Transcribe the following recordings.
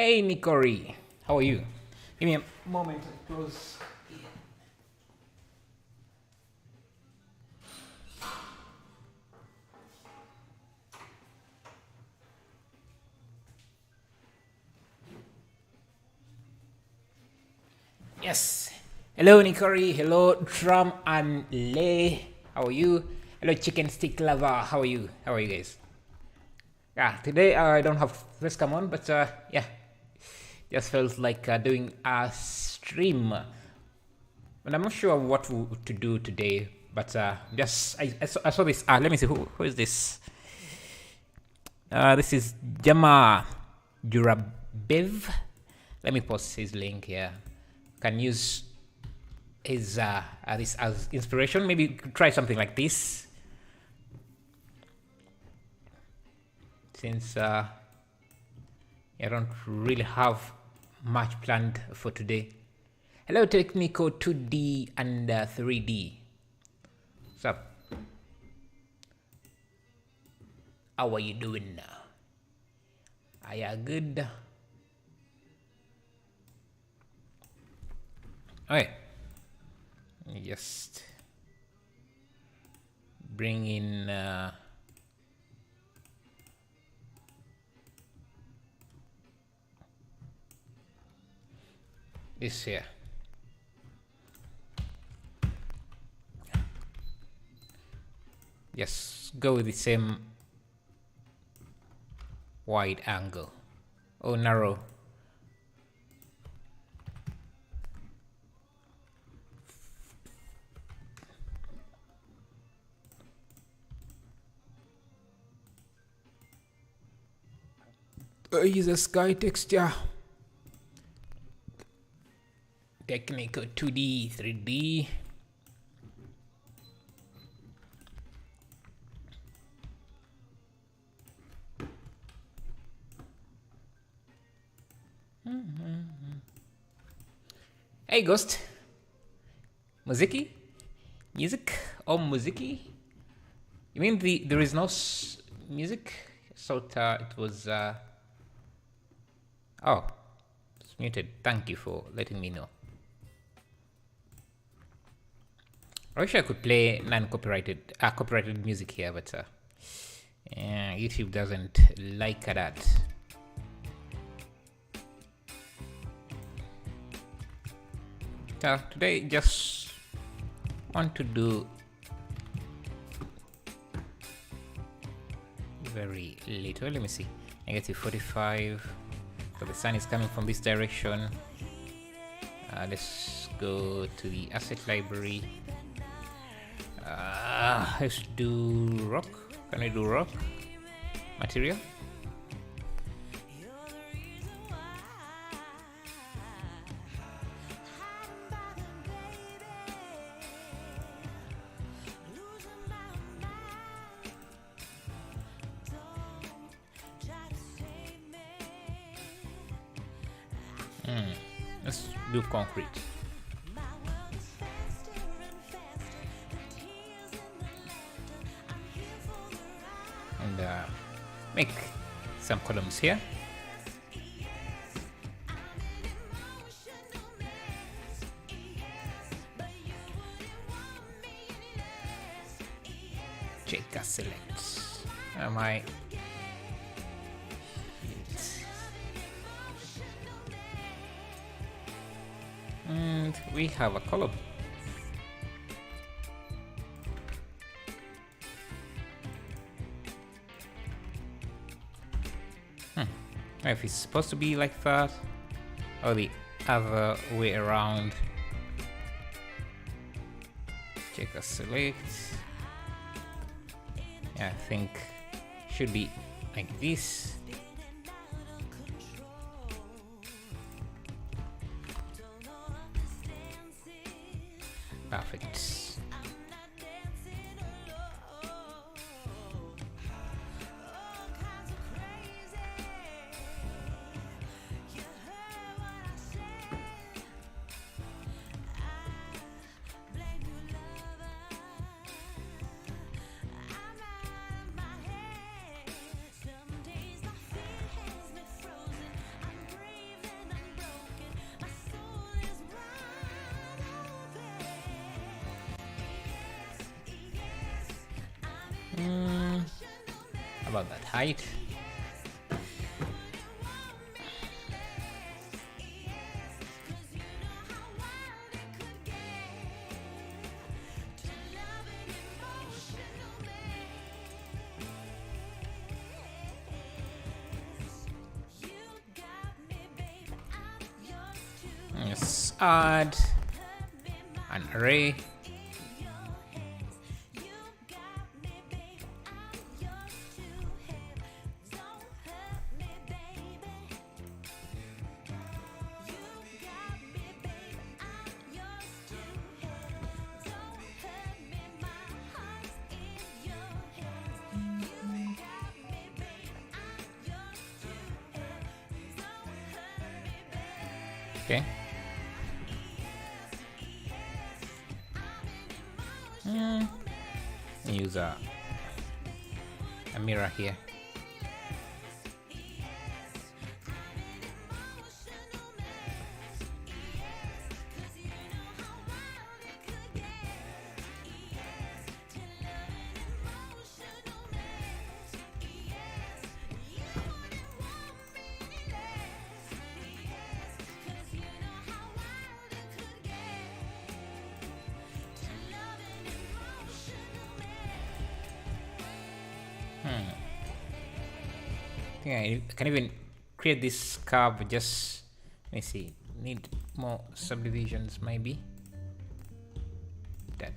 Hey, Nikori. How are you? Give me a moment to close. Yes. Hello, Nikori. Hello, Drum and Lay. How are you? Hello, Chicken Stick Lover. How are you? How are you guys? Yeah, today I don't have this come on, but yeah, just felt like doing a stream. And I'm not sure what to do today, but just I saw this. Let me see who is this. This is Jama Jurabev. Let me post his link here. Can use his this as inspiration. Maybe try something like this. Since I don't really have much planned for today. Hello, Technico 2D and 3D. What's up? How are you doing now? Are you good? Okay. Just bring in this here. Just go with the same wide angle. Oh, narrow. Use a sky texture. Technical 2D, 3D. Hey, Ghost. Muziki? Music or muziki? You mean there is no music? So it was oh, it's muted. Thank you for letting me know. I wish I could play non-copyrighted copyrighted music here, but YouTube doesn't like that. Today just want to do very little. Let me see. -45. So the sun is coming from this direction. Let's go to the asset library. Let's do rock. Can I do rock material? Let's do concrete. And make some columns here. Check a select. Am I? And we have a column. If it's supposed to be like that or the other way around. Check a select. Yeah, I think should be like this. Perfect. About that height. Let's add an array. Okay. Use a mirror here. I think I can even create this curve. Just let me see. Need more subdivisions maybe. Can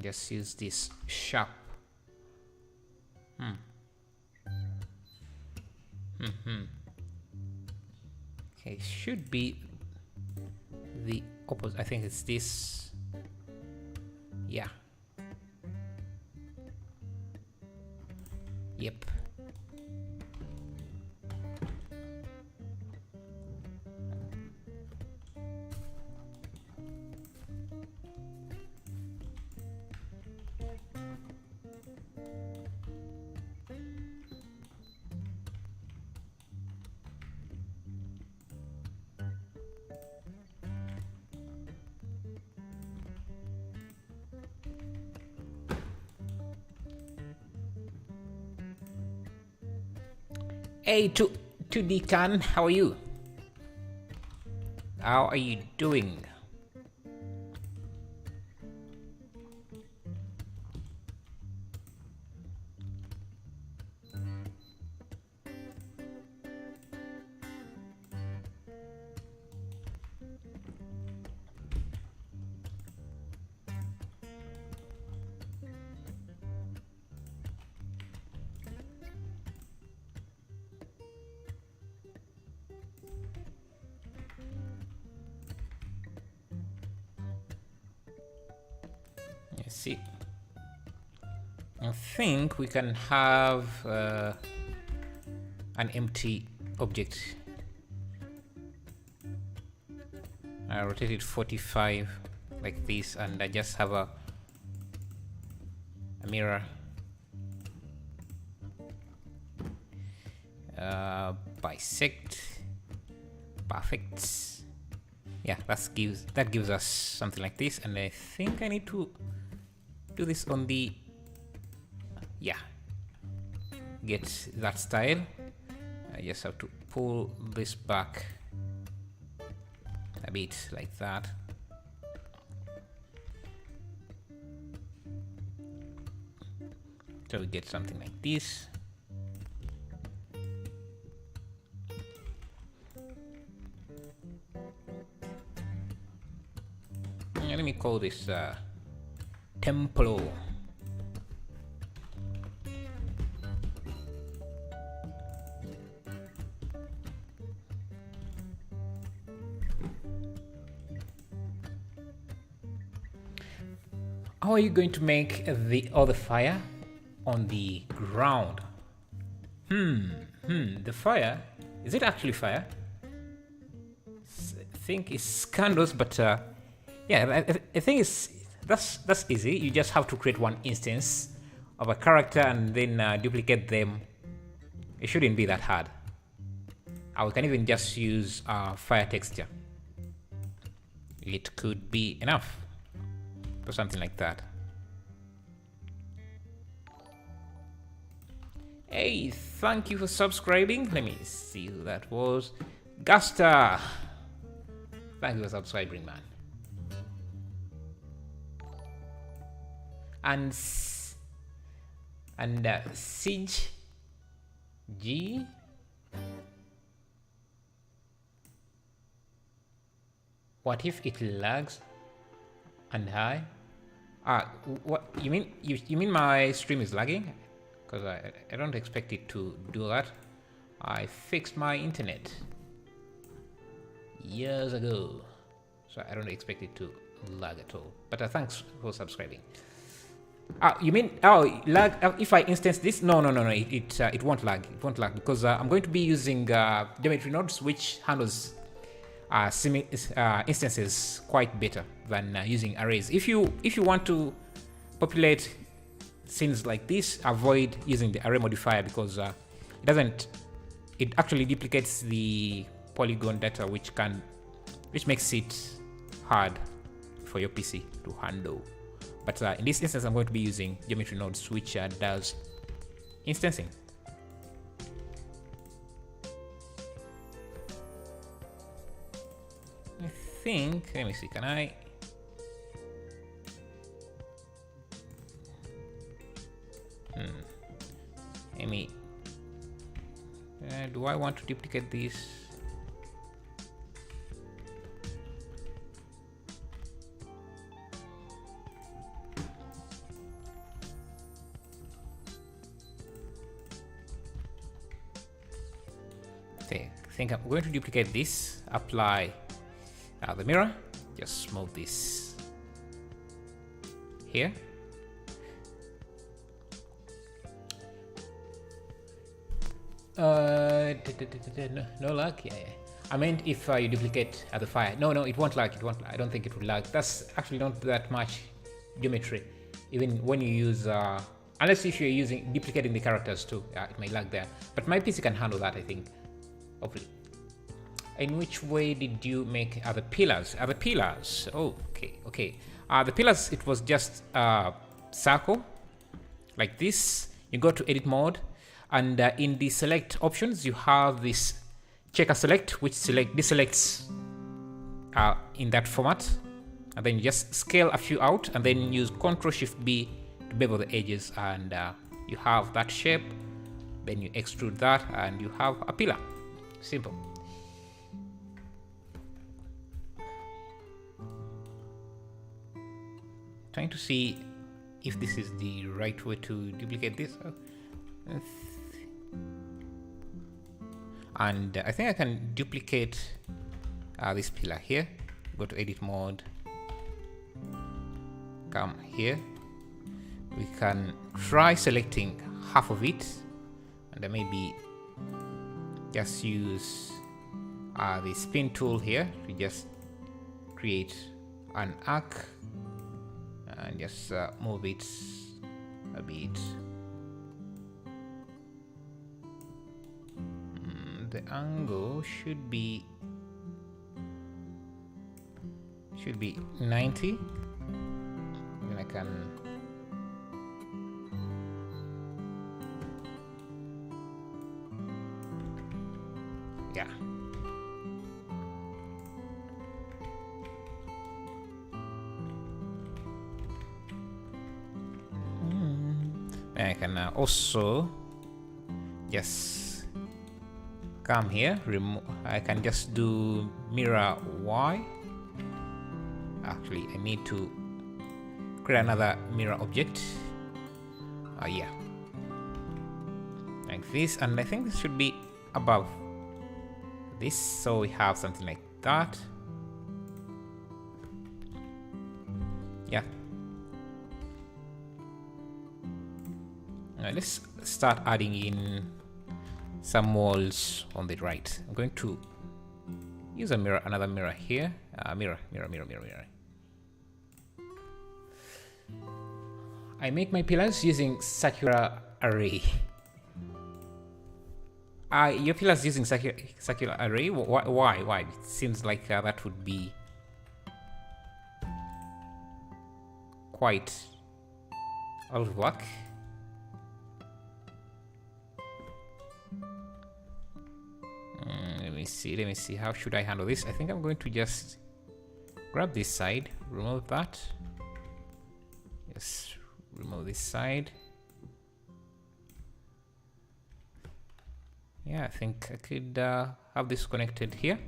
just use this sharp. Okay, should be the opposite. I think it's this. Yeah. Yep. Hey, 2D Khan, how are you? How are you doing? Let's see. I think we can have an empty object. I rotate it 45 like this, and I just have a mirror. Bisect. Perfect. Yeah, that gives us something like this, and I think I need to do this on the, yeah, get that style. I just have to pull this back a bit like that. So we get something like this. Let me call this Templo. How are you going to make the other fire on the ground? The fire, is it actually fire? I think it's candles, but yeah, I think that's easy. You just have to create one instance of a character and then duplicate them. It shouldn't be that hard. We can even just use fire texture. It could be enough or something like that. Hey, thank you for subscribing. Let me see who that was. Gusta. Thank you for subscribing, man. And Siege G. What if it lags and high? What you mean? You mean my stream is lagging? Because I don't expect it to do that. I fixed my internet years ago, so I don't expect it to lag at all. But thanks for subscribing. You mean lag? If I instance this, no. It won't lag. It won't lag because I'm going to be using geometry nodes, which handles instances quite better than using arrays. If you want to populate scenes like this, avoid using the array modifier because it actually duplicates the polygon data, which makes it hard for your PC to handle. But in this instance, I'm going to be using geometry nodes, which does instancing. I think, let me see, can I? Amy, do I want to duplicate this? I think I'm going to duplicate this, apply the mirror, just move this here. No lag. Yeah. I meant if you duplicate the fire. No, it won't lag. It won't. I don't think it will lag. That's actually not that much geometry. Even when you use, unless if you're using duplicating the characters too, it may lag there. But my PC can handle that, I think. Hopefully. In which way did you make the pillars? The pillars. Oh, okay. The pillars. It was just circle like this. You go to edit mode. And in the select options, you have this checker select, which deselects in that format. And then you just scale a few out and then use Ctrl-Shift-B to bevel the edges. And you have that shape. Then you extrude that and you have a pillar. Simple. Trying to see if this is the right way to duplicate this. And I think I can duplicate this pillar here. Go to edit mode, come here. We can try selecting half of it, and then maybe just use the spin tool here to just create an arc and just move it a bit. The angle should be 90. Then I can I can also just come here, I can just do mirror Y. Actually, I need to create another mirror object. Yeah, like this, and I think this should be above this, so we have something like that. Yeah. Now let's start adding in some walls on the right. I'm going to use a mirror, another mirror here. Mirror. I make my pillars using circular array. Your pillar's using circular array. Why? It seems like that would be quite out of luck. Let me see. How should I handle this? I think I'm going to just grab this side, remove that. Just remove this side. Yeah, I think I could have this connected here.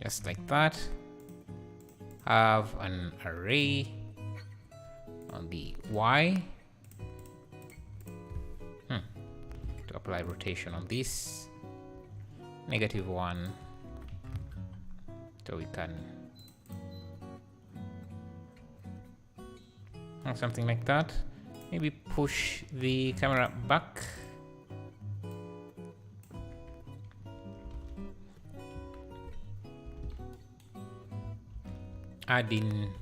Just like that. Have an array on the Y. To apply rotation on this. -1. So we can something like that. Maybe push the camera back. Add in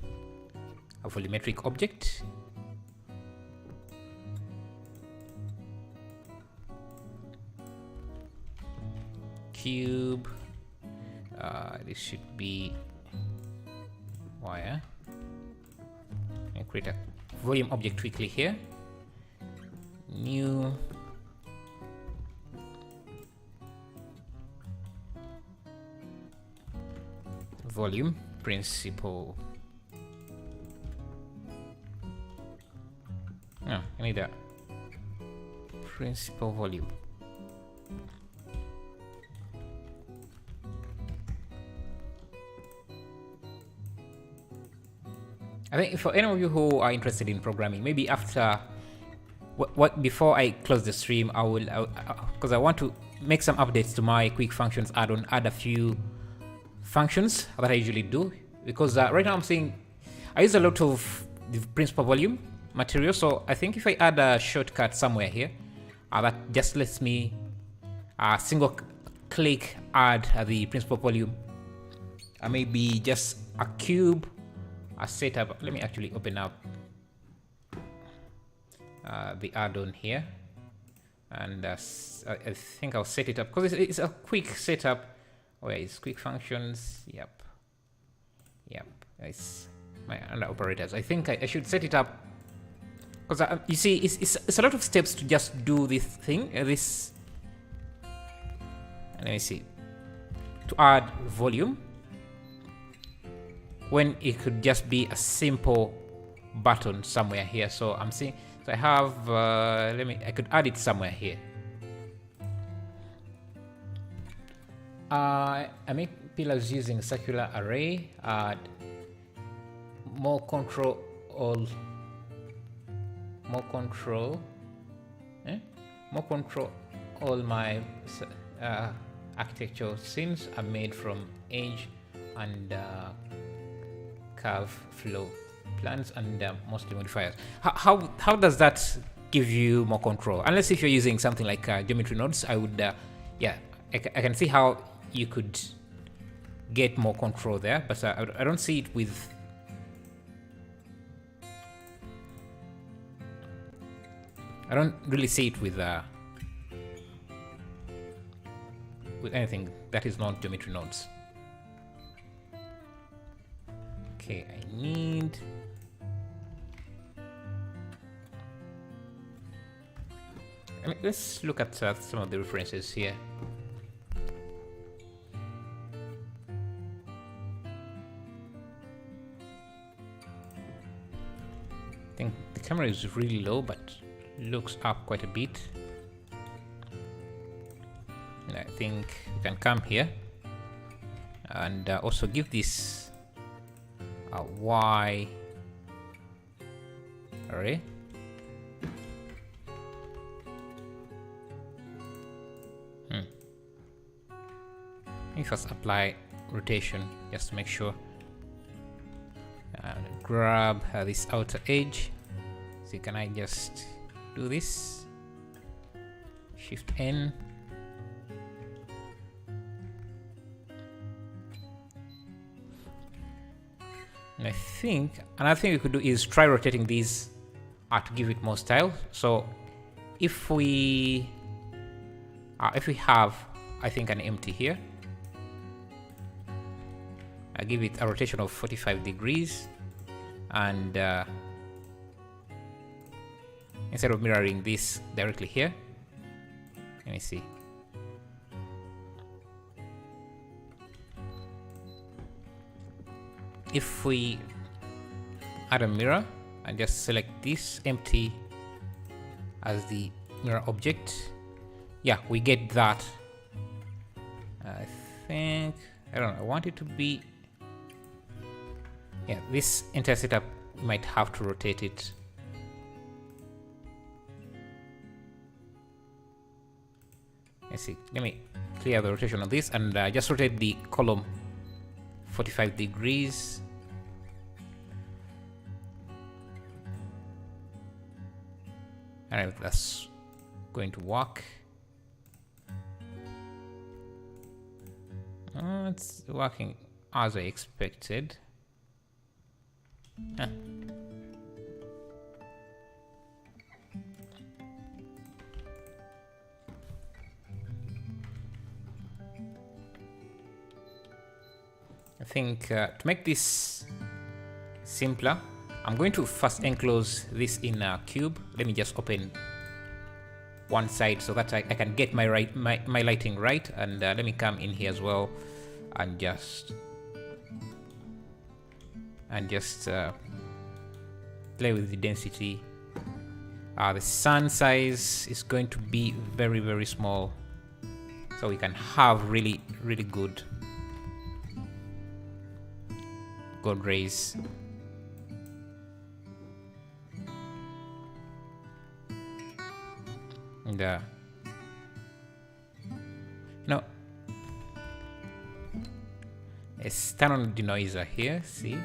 a volumetric object. Cube. This should be wire. And create a volume object quickly here. New. Volume principal. No, I need a principal volume. I think for any of you who are interested in programming, maybe after before I close the stream, I will because I want to make some updates to my quick functions add-on, add a few functions that I usually do, because right now I'm seeing I use a lot of the principal volume material. So I think if I add a shortcut somewhere here that just lets me single click add the principal volume, maybe just a cube, a setup. Let me actually open up the add-on here, and I think I'll set it up because it's a quick setup. Where is quick functions? Yep. It's my under operators. I think I should set it up because you see, it's a lot of steps to just do this thing. This. Let me see. To add volume, when it could just be a simple button somewhere here. So I'm seeing. So I have. I could add it somewhere here. I make pillars using circular array. More control all my architectural scenes are made from edge and curve flow plans and mostly modifiers. How does that give you more control? Unless if you're using something like geometry nodes, I would I can see how you could get more control there, but I don't see it with I don't really see it with anything that is not geometry nodes. Okay, I need let's look at some of the references here. I think the camera is really low, but looks up quite a bit. And I think we can come here and also give this a Y array. Let me first apply rotation just to make sure. And grab this outer edge. So can I just do this? Shift N. And I think another thing we could do is try rotating these to give it more style. So if we have, I think, an empty here, I give it a rotation of 45 degrees, and instead of mirroring this directly here, let me see. If we add a mirror and just select this empty as the mirror object, yeah, we get that. I think, I don't know, I want it to be, yeah, this entire setup might have to rotate it. Let's see, let me clear the rotation on this and just rotate the column 45 degrees. Alright, that's going to work. It's working as I expected. Huh. I think to make this simpler, I'm going to first enclose this in a cube. Let me just open one side so that I can get my lighting right, and let me come in here as well and just play with the density. The sun size is going to be very, very small, so we can have really, really good rays. And no, let's turn on the denoiser here. See,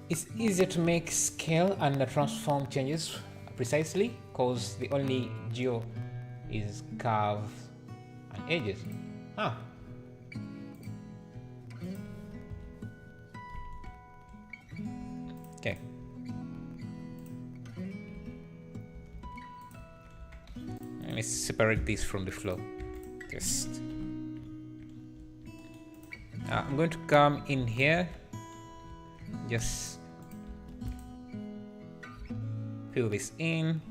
it's easier to make scale and transform changes precisely because the only geo is curves and edges. Okay. Let me separate this from the flow. Just I'm going to come in here, just fill this in.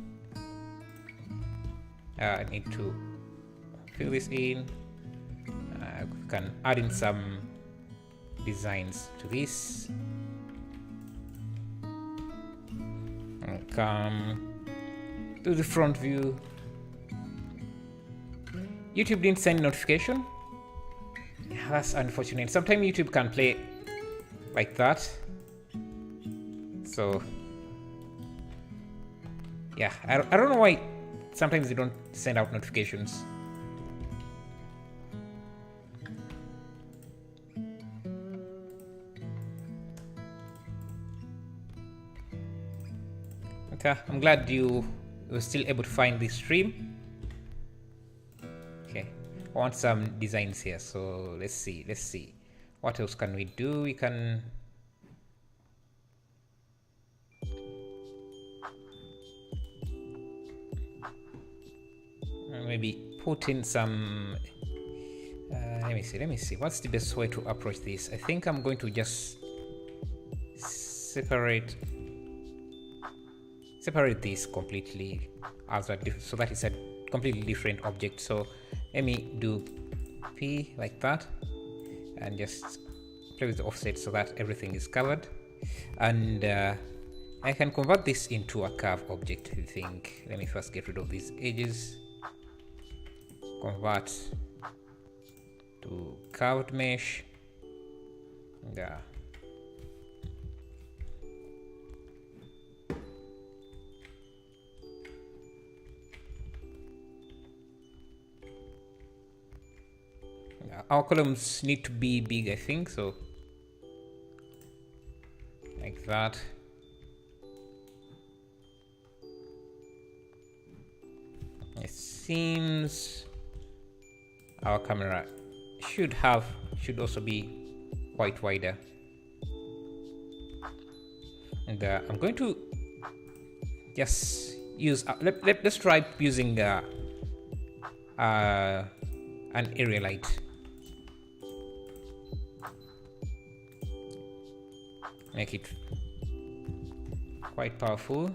I need to fill this in. We can add in some designs to this. And come to the front view. YouTube didn't send notification. Yeah, that's unfortunate. Sometimes YouTube can play like that. So yeah, I don't know why sometimes they don't send out notifications. Okay, I'm glad you were still able to find this stream. Okay, I want some designs here, so let's see. What else can we do? We can maybe put in some let me see what's the best way to approach this. I think I'm going to just separate this completely as a so that it's a completely different object. So let me do P like that and just play with the offset so that everything is covered, and I can convert this into a curve object. I think let me first get rid of these edges, convert to curved mesh. Yeah. Our columns need to be big, I think, so like that. seems our camera should also be quite wider. And I'm going to just use let's try using an area light. Make it quite powerful.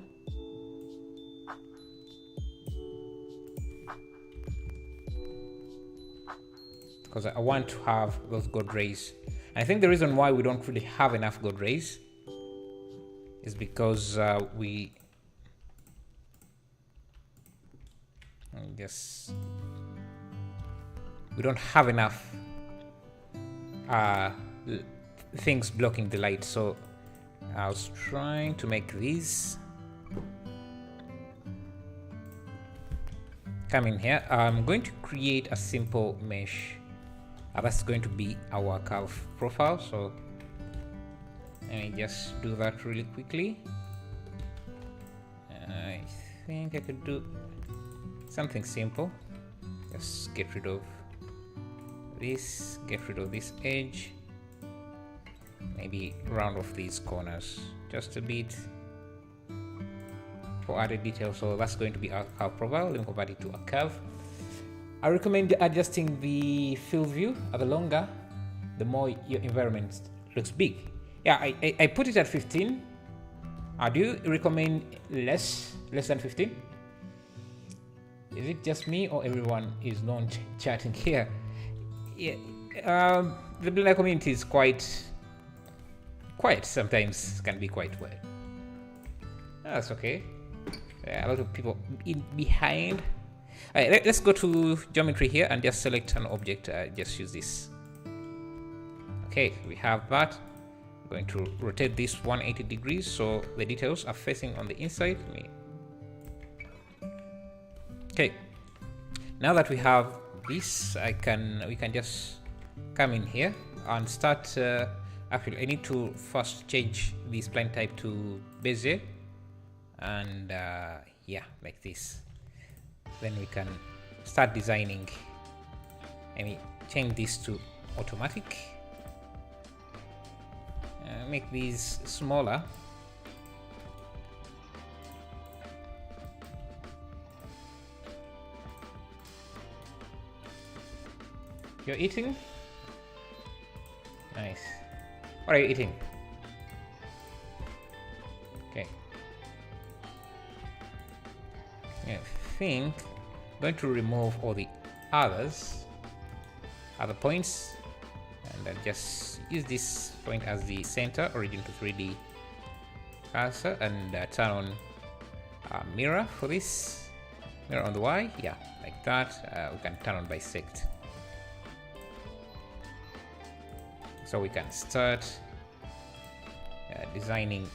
Because I want to have those gold rays. And I think the reason why we don't really have enough gold rays is because we don't have enough things blocking the light. So I was trying to make these come in here. I'm going to create a simple mesh. That's going to be our curve profile. So let me just do that really quickly. I think I could do something simple. Just get rid of this, get rid of this edge, maybe round off these corners just a bit for added detail. So that's going to be our curve profile. Let me convert it to a curve. I recommend adjusting the field view. The longer, the more your environment looks big. Yeah, I put it at 15. Do you recommend less than 15? Is it just me or everyone is non-chatting here? Yeah, the Blender community is quite quiet sometimes, can be quite well. That's okay. A lot of people behind. Alright, let's go to geometry here and just select an object. Just use this. Okay, we have that. I'm going to rotate this 180 degrees so the details are facing on the inside. Okay, now that we have this, we can just come in here and start. Actually, I need to first change the spline type to Bezier, and yeah, like this. Then we can start designing. Let me change this to automatic. Make these smaller. You're eating? Nice. What are you eating? Okay. I think I'm going to remove all the other points, and then just use this point as the center, origin to 3D cursor, and turn on mirror for this. Mirror on the Y, yeah, like that. We can turn on bisect. So we can start designing.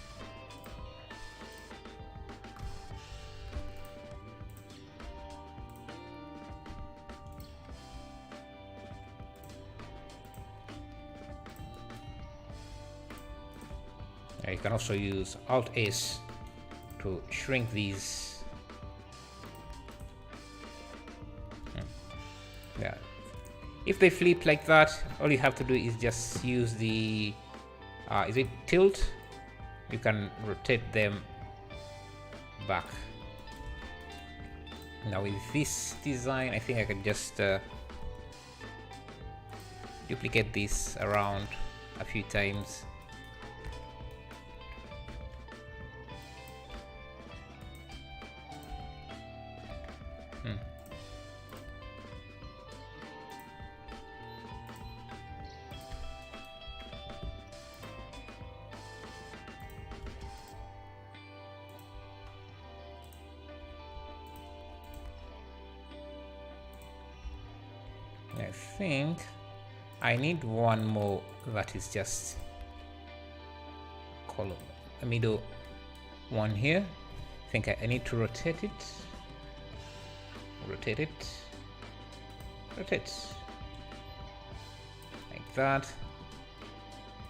You can also use Alt S to shrink these. Yeah. If they flip like that, all you have to do is just use the is it tilt? You can rotate them back. Now with this design, I think I can just duplicate this around a few times. I think I need one more that is just column, a middle one here. I think I need to rotate it, rotate like that.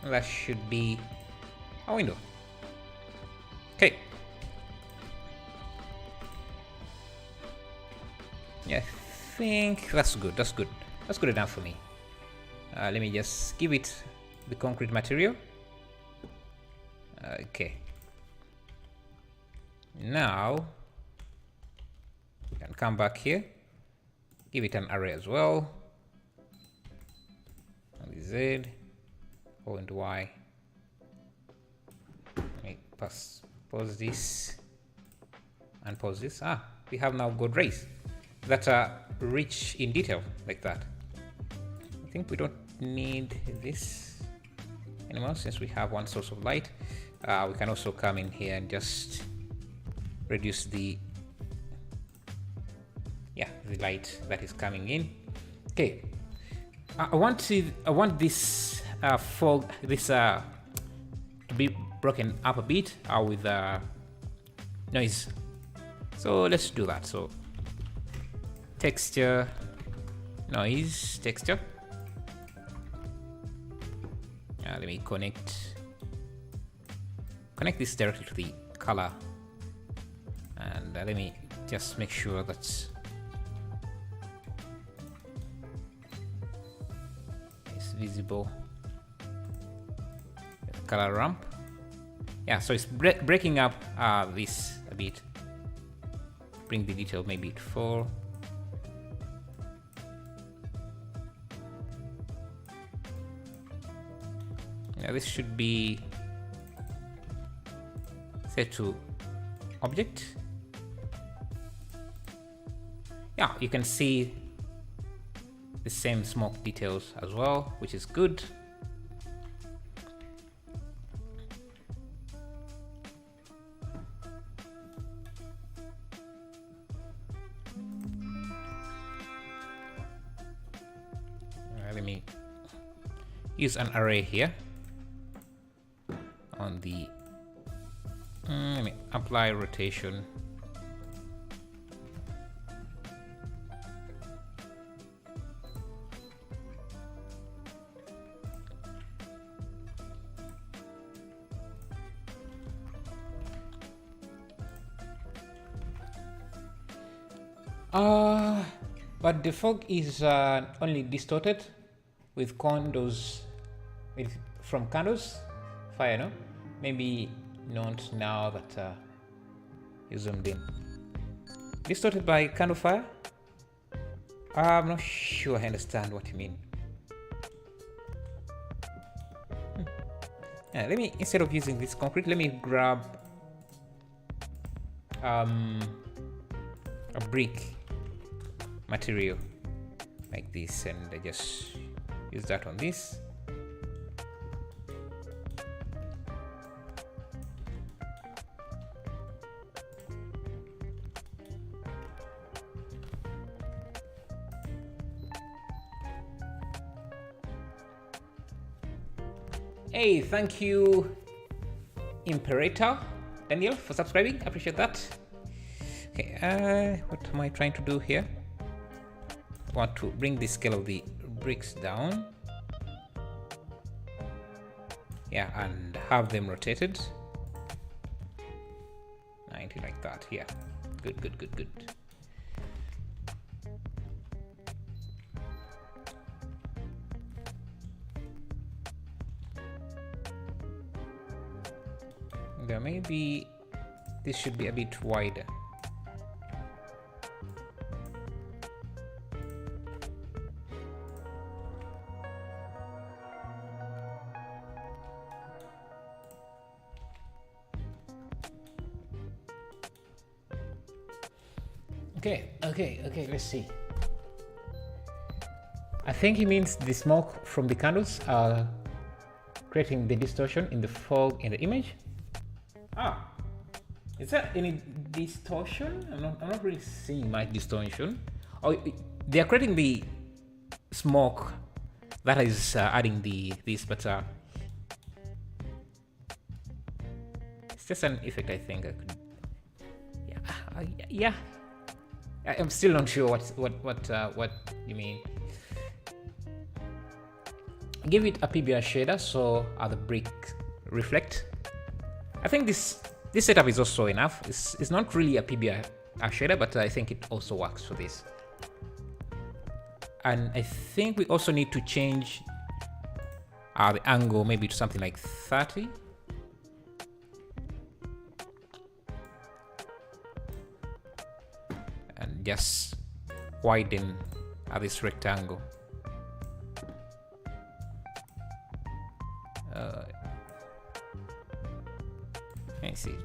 That should be a window. Okay. Yeah, I think that's good. That's good. That's good enough for me. Let me just give it the concrete material. Okay. Now, you can come back here. Give it an array as well. And Z, O and Y. Let me pause this and pause this. We have now good rays that are rich in detail like that. I think we don't need this anymore since we have one source of light. We can also come in here and just reduce the light that is coming in. Okay, I want this fog, to be broken up a bit with noise. So let's do that. So texture, noise, texture. Let me connect this directly to the color, and let me just make sure that it's visible. Color ramp. Yeah, so it's breaking up this a bit. Bring the detail maybe to 4. Yeah, this should be set to object. Yeah, you can see the same smoke details as well, which is good. Let me use an array here on the let me apply rotation. But the fog is only distorted with candles, from candles fire, no? Maybe not now that you zoomed in. Distorted by candle fire? I'm not sure I understand what you mean. Yeah, let me, instead of using this concrete, let me grab a brick material like this, and I just use that on this. Hey, thank you, Imperator Daniel, for subscribing. I appreciate that. Okay, what am I trying to do here? I want to bring the scale of the bricks down. Yeah, and have them rotated 90 like that. Yeah, good. There maybe this should be a bit wider. Okay, let's see. I think he means the smoke from the candles are creating the distortion in the fog in the image. Is there any distortion? I'm not really seeing much distortion. Oh, they are creating the smoke that is adding this, but it's just an effect. I think I could. Yeah. I'm still not sure what you mean. Give it a PBR shader so the brick reflect. I think this setup is also enough. It's not really a PBR shader, but I think it also works for this. And I think we also need to change the angle maybe to something like 30. And just widen this rectangle. Let me see.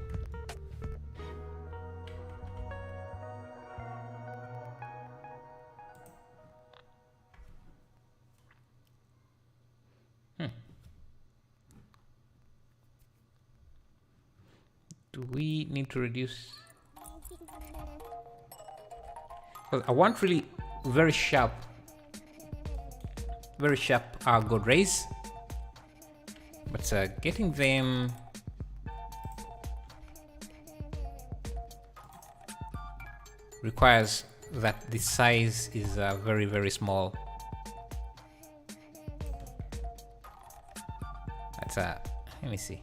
Do we need to reduce? Well, I want really very sharp gold rays, but getting them requires that the size is very, very small. That's let me see,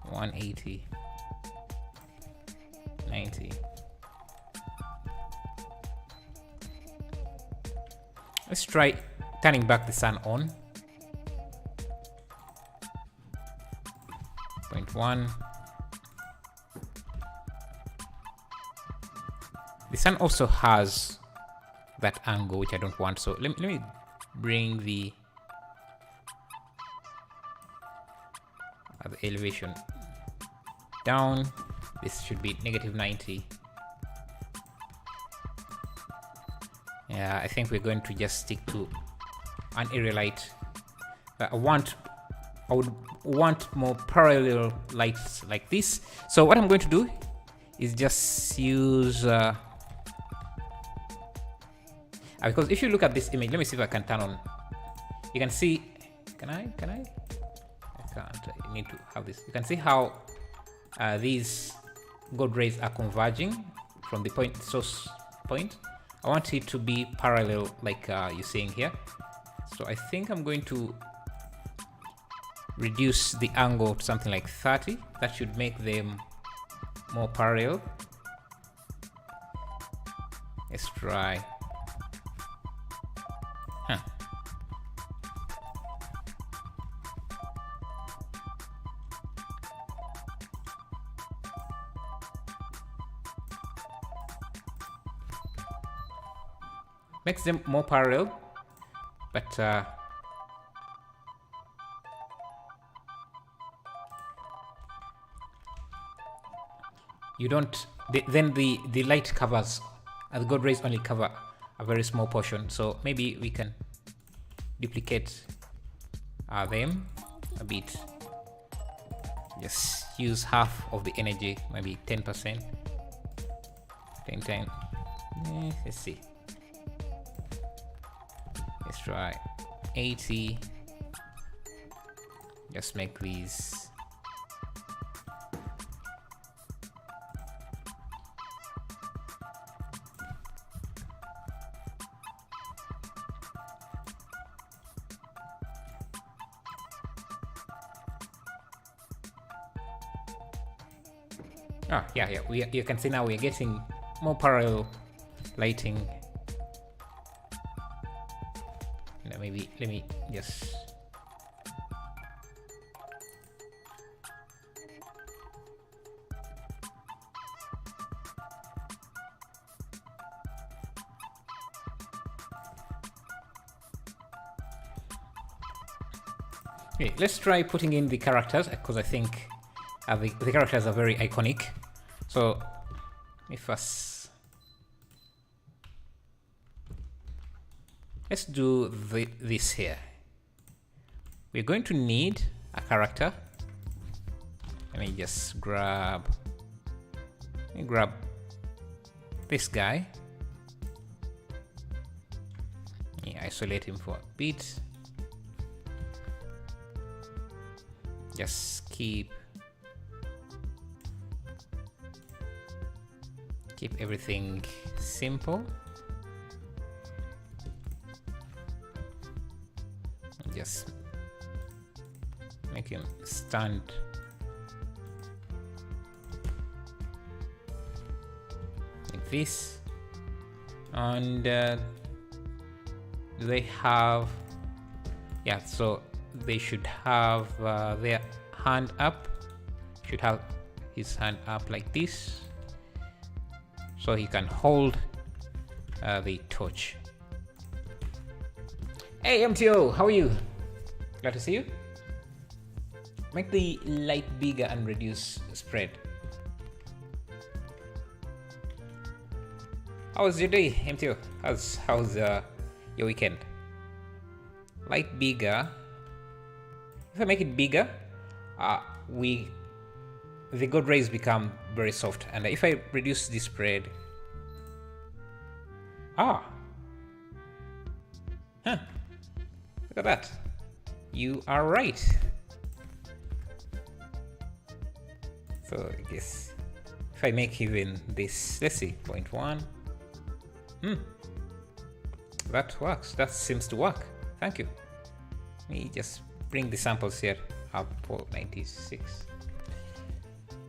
180, 90. Let's try turning back the sun on. 0.1. The sun also has that angle which I don't want, so let me bring the elevation down. This should be -90. Yeah, I think we're going to just stick to an area light. I would want more parallel lights like this. So what I'm going to do is just use because if you look at this image, let me see if I can turn on. You can see, can I? I can't. I need to have this. You can see how these gold rays are converging from the source point. I want it to be parallel like you're seeing here. So I think I'm going to reduce the angle to something like 30. That should make them more parallel. Let's try. Makes them more parallel, but you don't. Then the light covers, the gold rays only cover a very small portion. So maybe we can duplicate them a bit. Just use half of the energy, maybe 10%. 10. Let's see. Let's try 80. Just make these. Yeah. You can see now we're getting more parallel lighting. Maybe let me just okay, let's try putting in the characters, because I think the characters are very iconic. So let's do this here. We're going to need a character. Let me just grab this guy. Yeah, isolate him for a bit. Just keep everything simple. Just make him stand like this. And they have, yeah, so they should have their hand up, should have his hand up like this, so he can hold the torch. Hey MTO, how are you? Glad to see you. Make the light bigger and reduce spread. How was your day, MTO? How's your weekend? Light bigger. If I make it bigger, the god rays become very soft, and if I reduce the spread, look at that. You are right. So I guess if I make even this, let's see, 0.1. That works. That seems to work. Thank you. Let me just bring the samples here up for 96.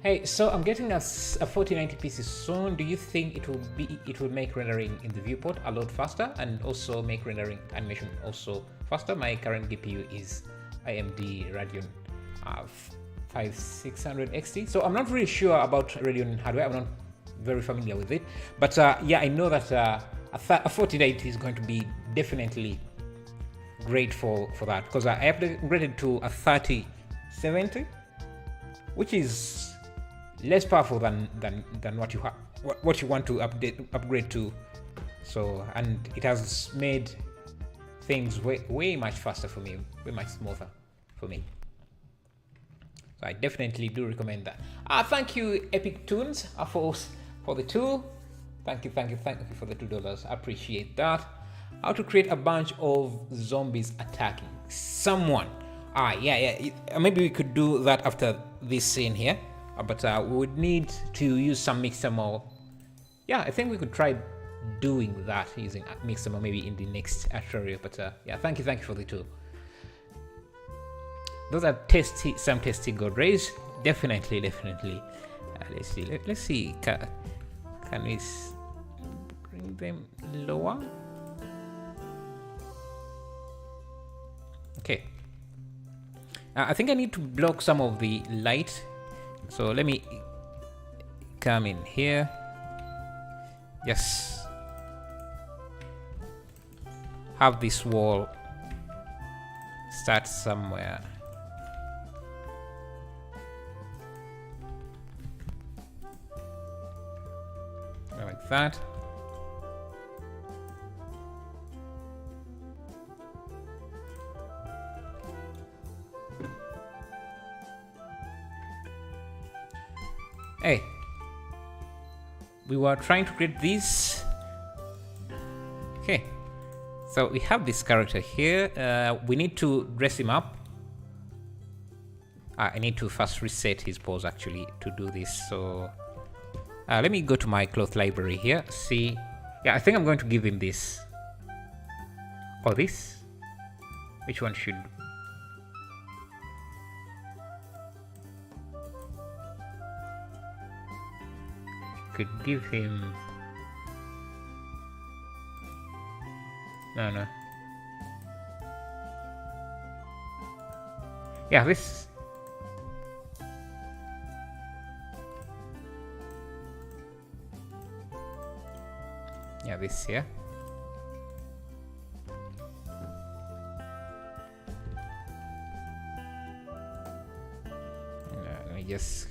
Hey, so I'm getting a 4090 PC soon. Do you think it will make rendering in the viewport a lot faster and also make rendering animation also faster? My current GPU is AMD Radeon 5600 XT. So I'm not really sure about Radeon hardware. I'm not very familiar with it, but yeah, I know that a 4090 is going to be definitely great for that, because I upgraded to a 3070, which is less powerful than what you want to upgrade to. So, and it has made things way much faster for me, way much smoother for me. So I definitely do recommend that. Thank you, Epic Tunes, for the tool. Thank you for the $2. I appreciate that. How to create a bunch of zombies attacking someone. Yeah. Maybe we could do that after this scene here. But we would need to use some Mixamo. Yeah, I think we could try doing that using Mixamo maybe in the next tutorial. But yeah, thank you for the tool. Those are some tasty god rays. Definitely. Let's see. Can we bring them lower? Okay. I think I need to block some of the light. So let me come in here. Just have this wall start somewhere. Like that. Hey, we were trying to create this. Okay, so we have this character here. We need to dress him up. I need to first reset his pose actually to do this. So let me go to my cloth library here. See, yeah, I think I'm going to give him this or this. Which one should? Could give him. No. Yeah, this. Yeah, this here. Let me just.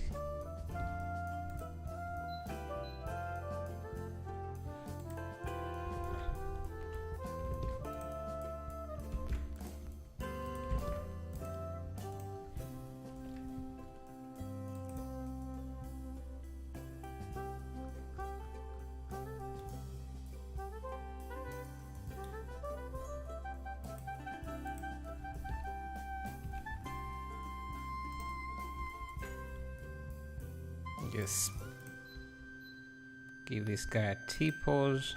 Just give this guy a T-pose.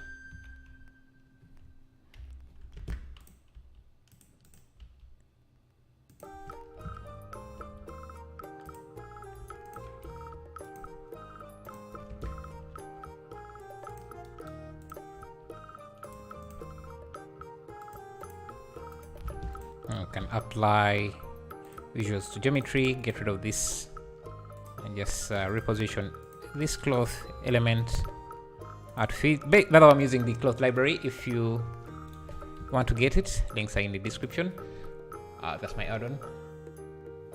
can apply visuals to geometry, get rid of this, and just reposition this cloth element outfit. By the way, I'm using the cloth library. If you want to get it, links are in the description. That's my add-on.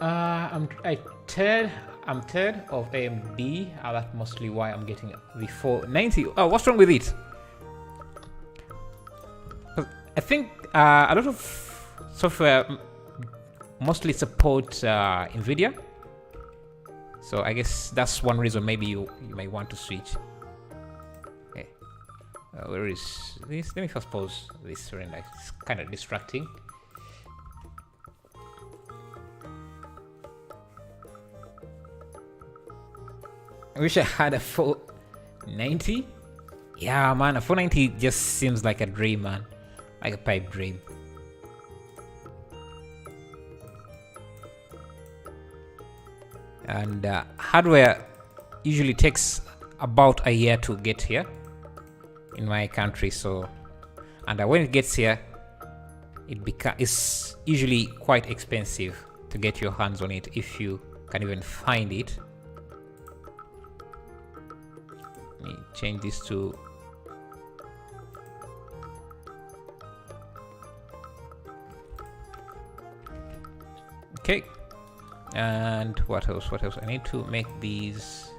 I'm third of AMD. That's mostly why I'm getting the 490. Oh, what's wrong with it? I think a lot of software mostly support NVIDIA, so I guess that's one reason maybe you may want to switch. Okay, where is this? Let me first pause this render. It's kind of distracting. I wish I had a 490. Yeah, man, a 490 just seems like a dream, man. Like a pipe dream. And hardware usually takes about a year to get here in my country. So, and when it gets here, it's usually quite expensive to get your hands on it, if you can even find it. Let me change this to okay. And what else? I need to make these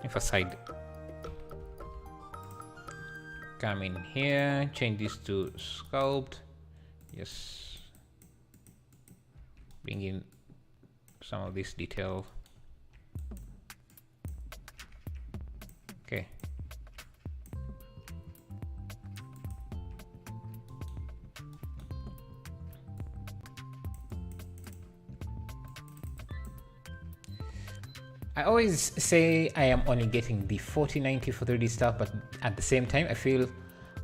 if a side. Come in here, change this to sculpt. Just bring in some of this detail. Okay. I always say I am only getting the 4090 for 3D stuff, but at the same time I feel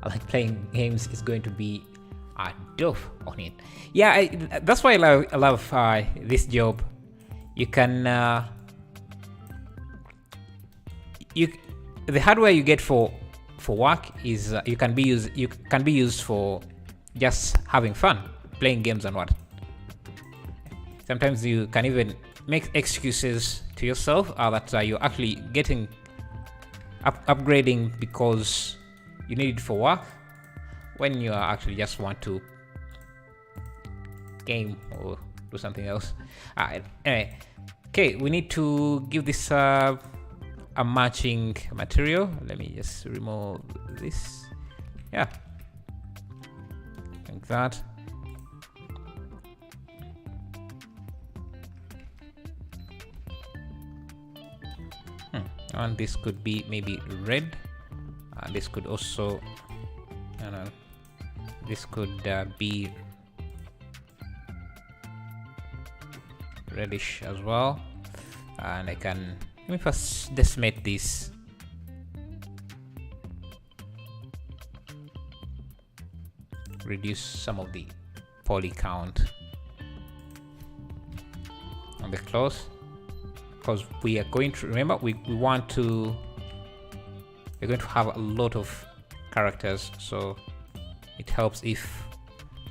like playing games is going to be dope on it. Yeah, that's why I love this job. You can the hardware you get for work is you can be used for just having fun, playing games and what. Sometimes you can even make excuses to yourself that you're actually getting upgrading because you need it for work, when you actually just want to game or do something else. Anyway, okay, we need to give this a matching material. Let me just remove this. Yeah, like that. And this could be maybe red. This could also, this could be reddish as well. And I can, let me first decimate this. Reduce some of the poly count on the cloth, because we are going to, remember, we're going to have a lot of characters, so it helps if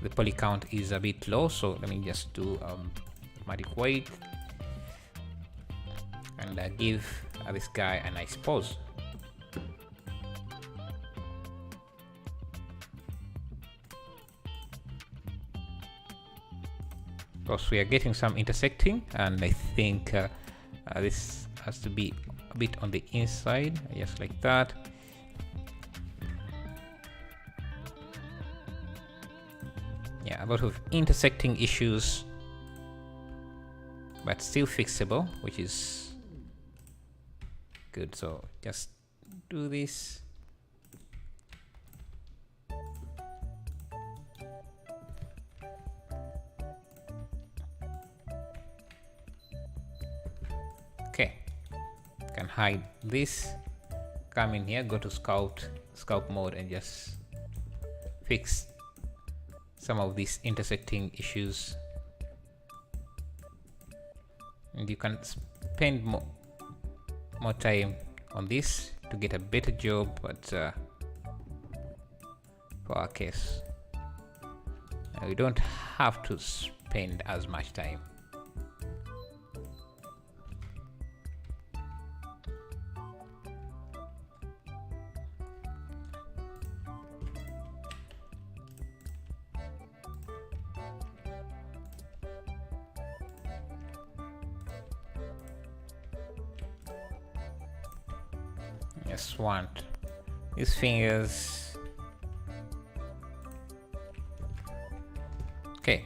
the poly count is a bit low. So let me just do automatic weight and give this guy a nice pose. Because we are getting some intersecting, and I think this has to be a bit on the inside, just like that. Yeah, a lot of intersecting issues, but still fixable, which is good. So just do this. Okay, can hide this, come in here, go to sculpt mode, and just fix some of these intersecting issues. And you can spend more time on this to get a better job, but for our case, We don't have to spend as much time. Just want these fingers. Okay,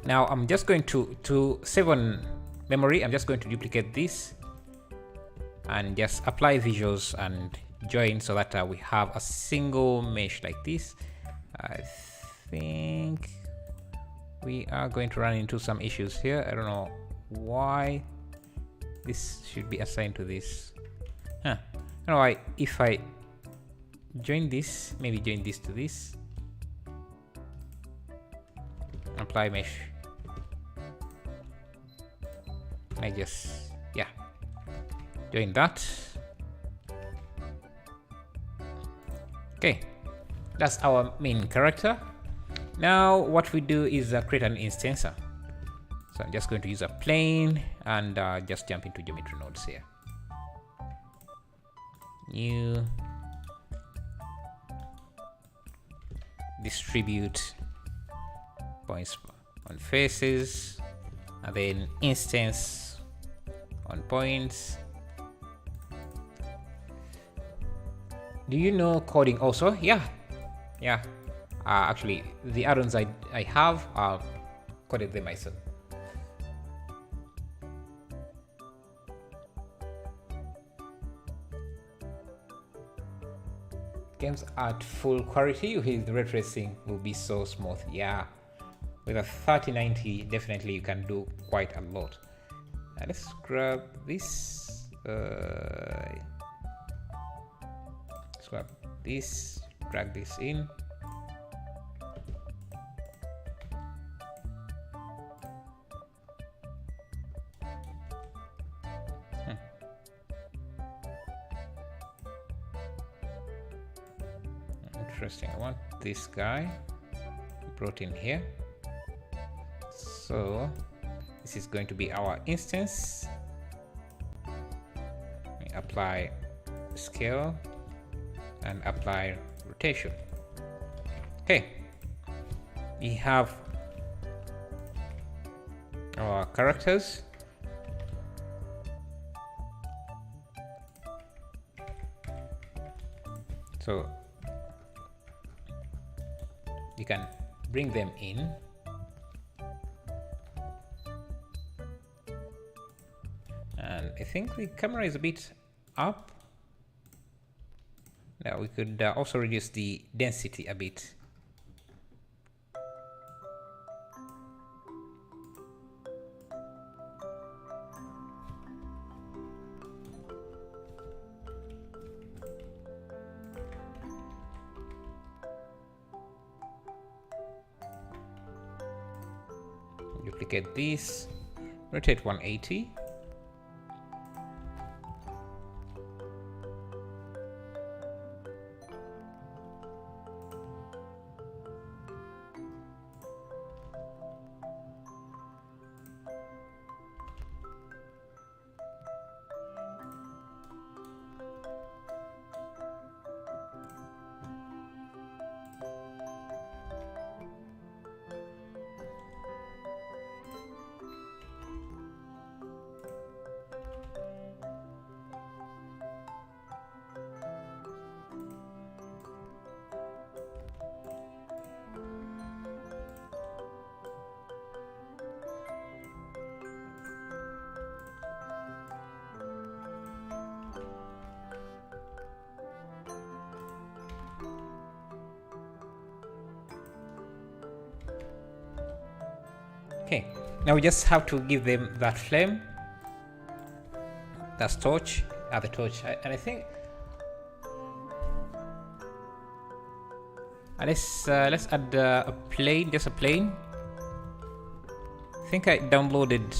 now I'm just going to save on memory. I'm just going to duplicate this and just apply visuals and join so that we have a single mesh like this. I think we are going to run into some issues here. I don't know why this should be assigned to this. I don't know why. If I join this, maybe join this to this, apply mesh, I just, yeah, join that. Okay, that's our main character. Now what we do is create an instancer. So I'm just going to use a plane and just jump into geometry nodes here. New, distribute points on faces, and then instance on points. Do you know coding also? Yeah. Actually, the add-ons I have coded them myself. Games at full quality with the ray tracing will be so smooth. Yeah, with a 3090 definitely you can do quite a lot. Let's grab this, let's grab this, drag this in. Interesting. I want this guy brought in here. So this is going to be our instance. We apply scale and apply rotation. Okay, we have our characters. So you can bring them in. And I think the camera is a bit up. Now we could also reduce the density a bit. Duplicate this, rotate 180. Okay, now we just have to give them that flame, that's torch, the torch, and I think let's add a plane, just a plane. I think I downloaded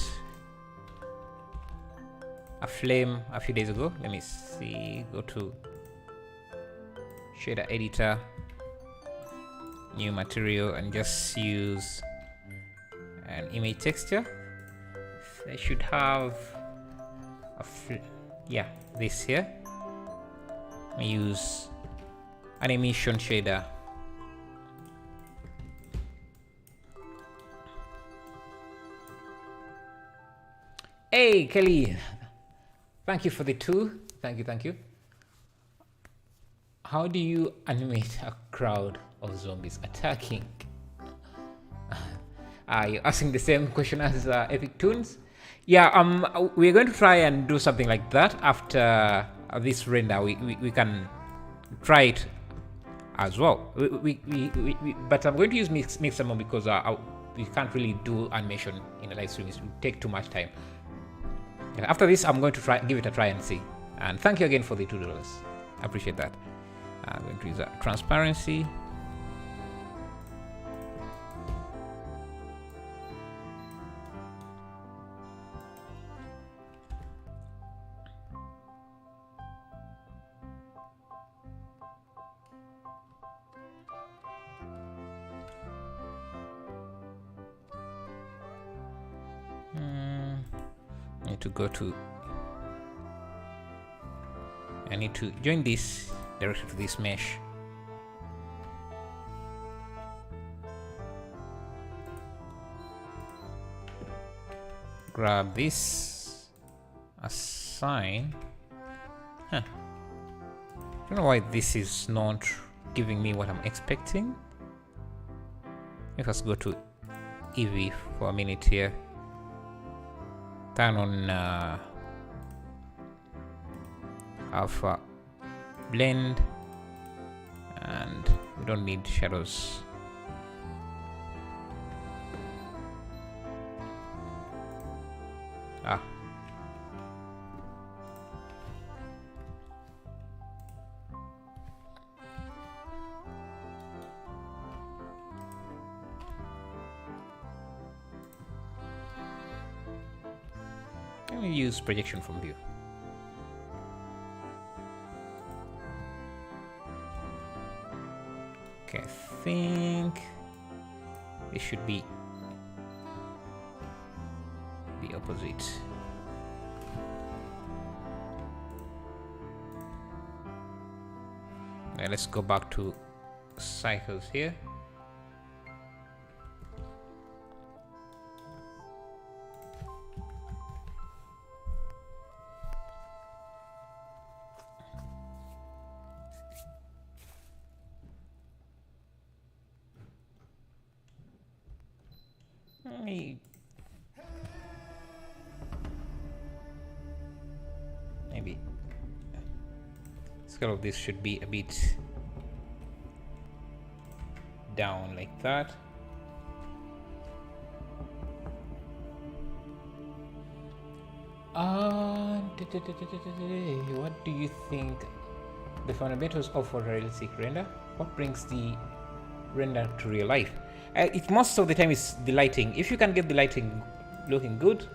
a flame a few days ago. Let me see, go to shader editor, new material and just use an image texture. So I should have this here. I use an emission shader. Hey Kelly, thank you for the 2. Thank you. How do you animate a crowd of zombies attacking? You're asking the same question as Epic Tunes? Yeah, we're going to try and do something like that after this render. We can try it as well. But I'm going to use Mixer Mode because we can't really do animation in a live stream. It will take too much time. After this, I'm going to give it a try and see. And thank you again for the $2. I appreciate that. I'm going to use transparency. I need to join this directly to this mesh. Grab this, assign. I don't know why this is not giving me what I'm expecting. Let's go to Eevee for a minute here. Turn on alpha blend, and we don't need shadows. Let me use projection from view. Okay, I think it should be the opposite. Now let's go back to cycles here. Maybe scale of this should be a bit down like that. What do you think the fundamentals of photorealistic render? What brings the render to real life? It most of the time is the lighting. If you can get the lighting looking good,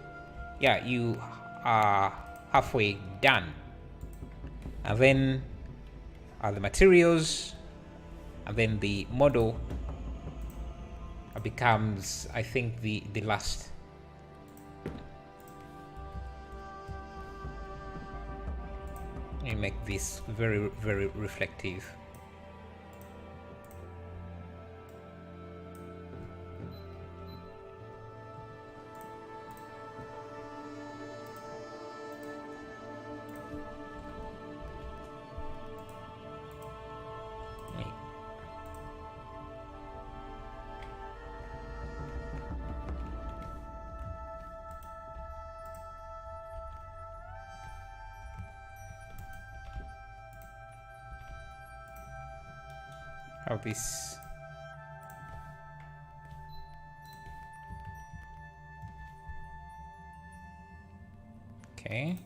yeah, you are halfway done. And then the materials, and then the model becomes, I think, the last. You make this very, very reflective. How this okay,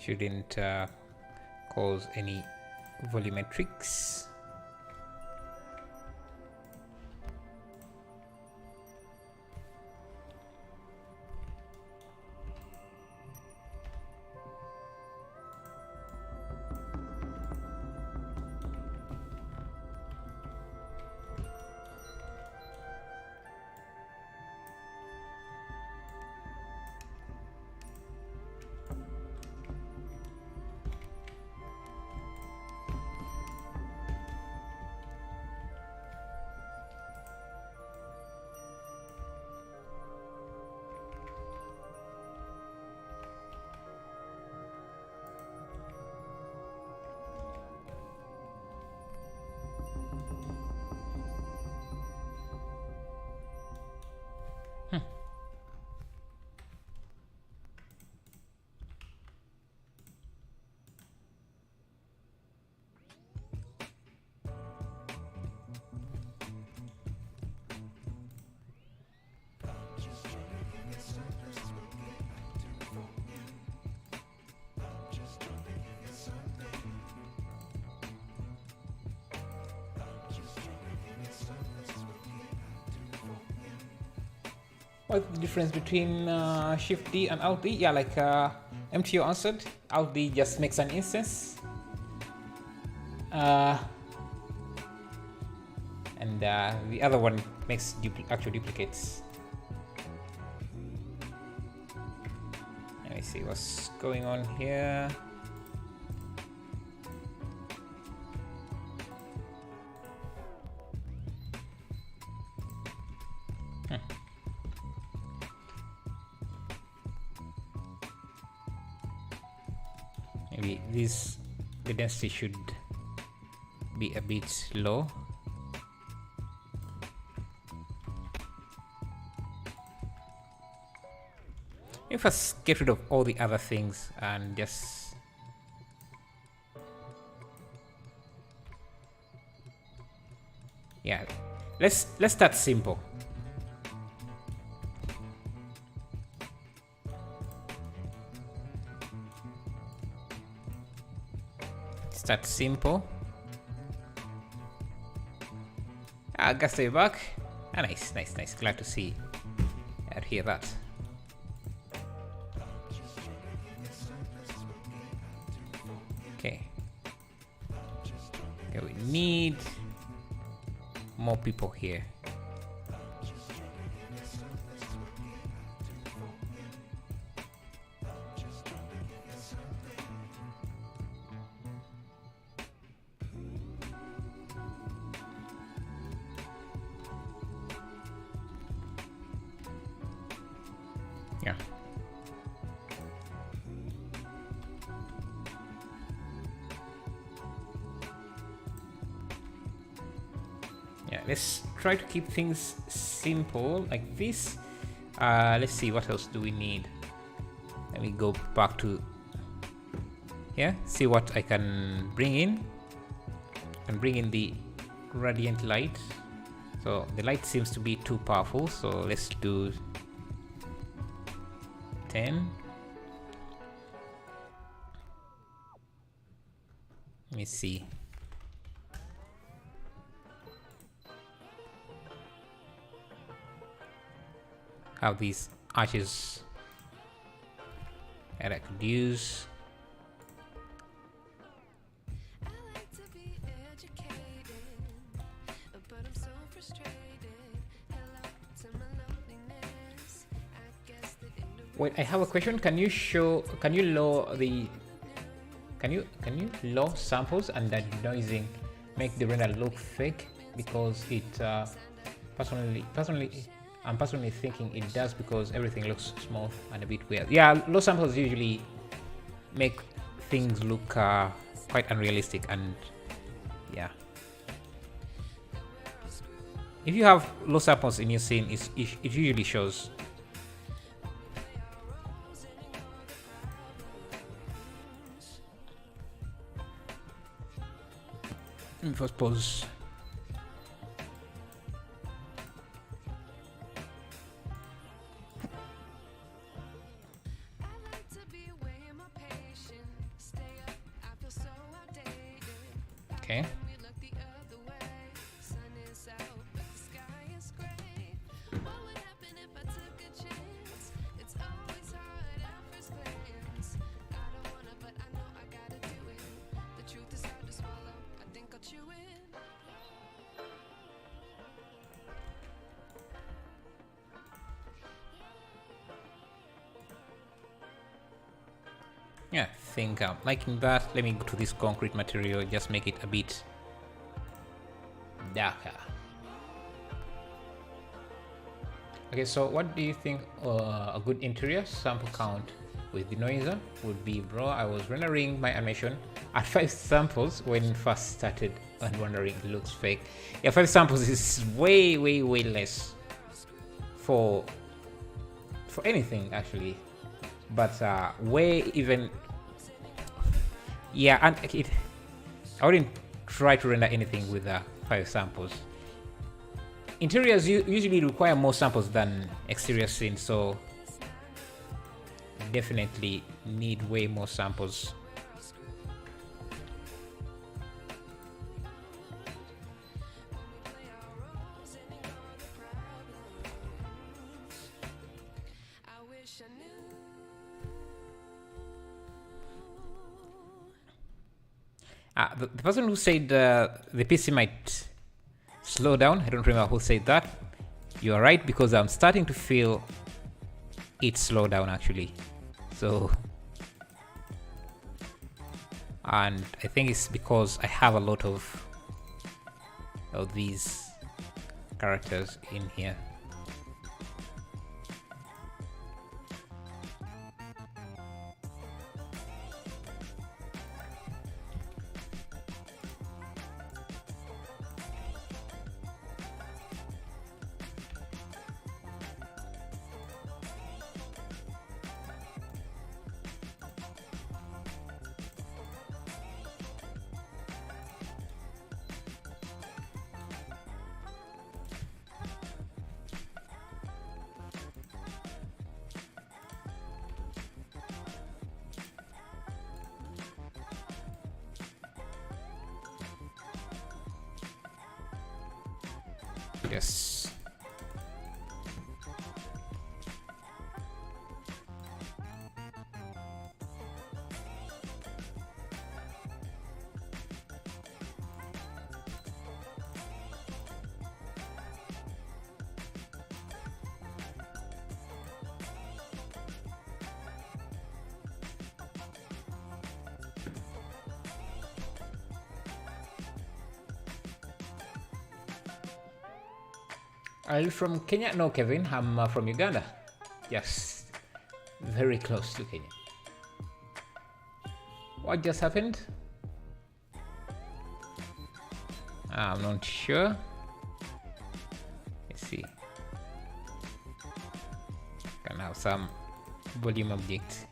shouldn't cause any volumetrics. What's the difference between Shift D and Alt D? Yeah, like MTO answered, Alt D just makes an instance. And the other one makes actual duplicates. Let me see what's going on here. Maybe the density should be a bit low. If I get rid of all the other things and just let's start simple. Start simple. Augusta, you're back. Nice. Glad to see and hear that. Okay, we need more people here. Yeah. Let's try to keep things simple like this. Let's see, what else do we need? Let me go back to here, see what I can bring in. And bring in the radiant light. So the light seems to be too powerful, so let's do 10. Let me see. Have these arches that I could use. Wait, I have a question. Can you lower samples and that denoising make the render look fake? Because it I'm personally thinking it does, because everything looks smooth and a bit weird. Yeah, low samples usually make things look quite unrealistic, and yeah. If you have low samples in your scene, it usually shows. Let me first pause. Okay. Yeah, I think I'm liking that. Let me go to this concrete material, just make it a bit darker. Okay, so what do you think a good interior sample count with denoiser would be, bro? I was rendering my animation at 5 samples when first started and wondering it looks fake. Yeah, 5 samples is way less for anything actually, but way even. Yeah, and I wouldn't try to render anything with 5 samples. Interiors usually require more samples than exterior scenes, so definitely need way more samples. The person who said the PC might slow down, I don't remember who said that. You are right, because I'm starting to feel it slow down actually. So, and I think it's because I have a lot of these characters in here. Yes. Are you from Kenya? No, Kevin. I'm from Uganda. Yes, very close to Kenya. What just happened? I'm not sure. Let's see. Can have some volume objects.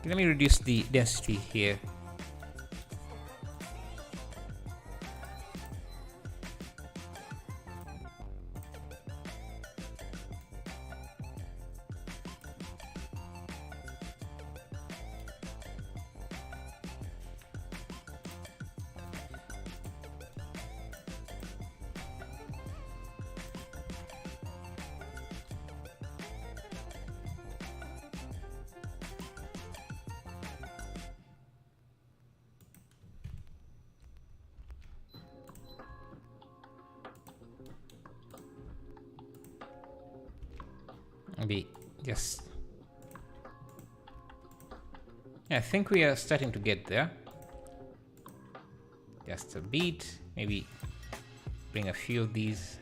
Let me reduce the density here. Maybe just, I think we are starting to get there. Just a bit, maybe bring a few of these.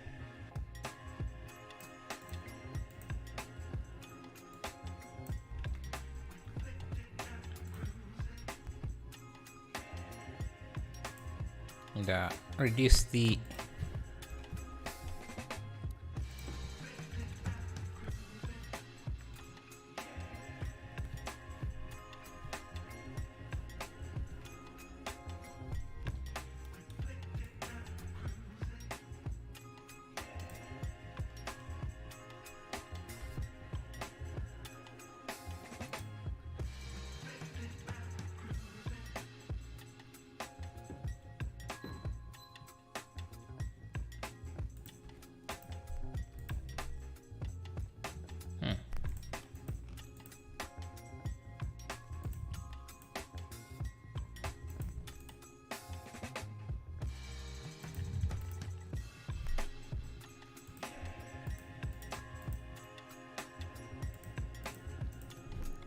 And reduce the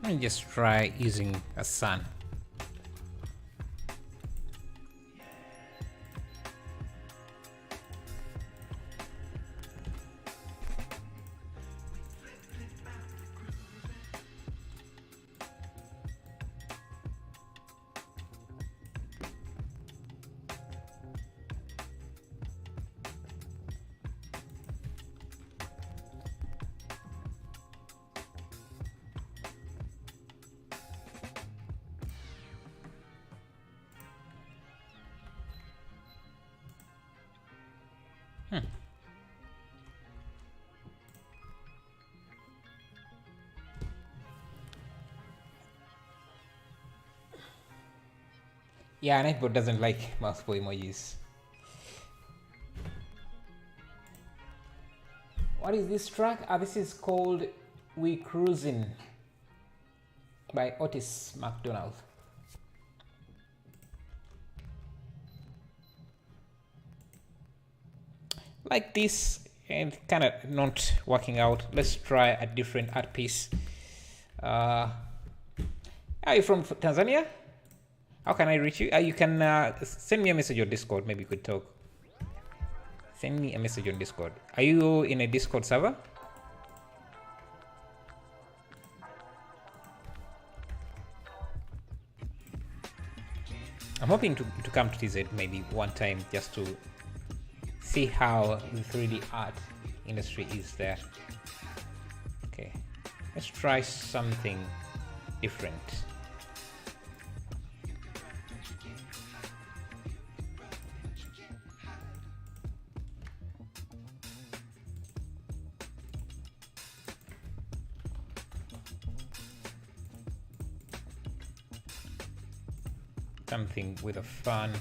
and just try using a sun. Yeah, Nightbot doesn't like multiple emojis. What is this track? This is called We Cruisin' by Otis McDonald. Like this, and kind of not working out. Let's try a different art piece. Are you from Tanzania? How can I reach you? You can send me a message on Discord. Maybe we could talk. Send me a message on Discord. Are you in a Discord server? I'm hoping to come to TZ maybe one time just to see how the 3D art industry is there. Okay, let's try something different. Something with a fun.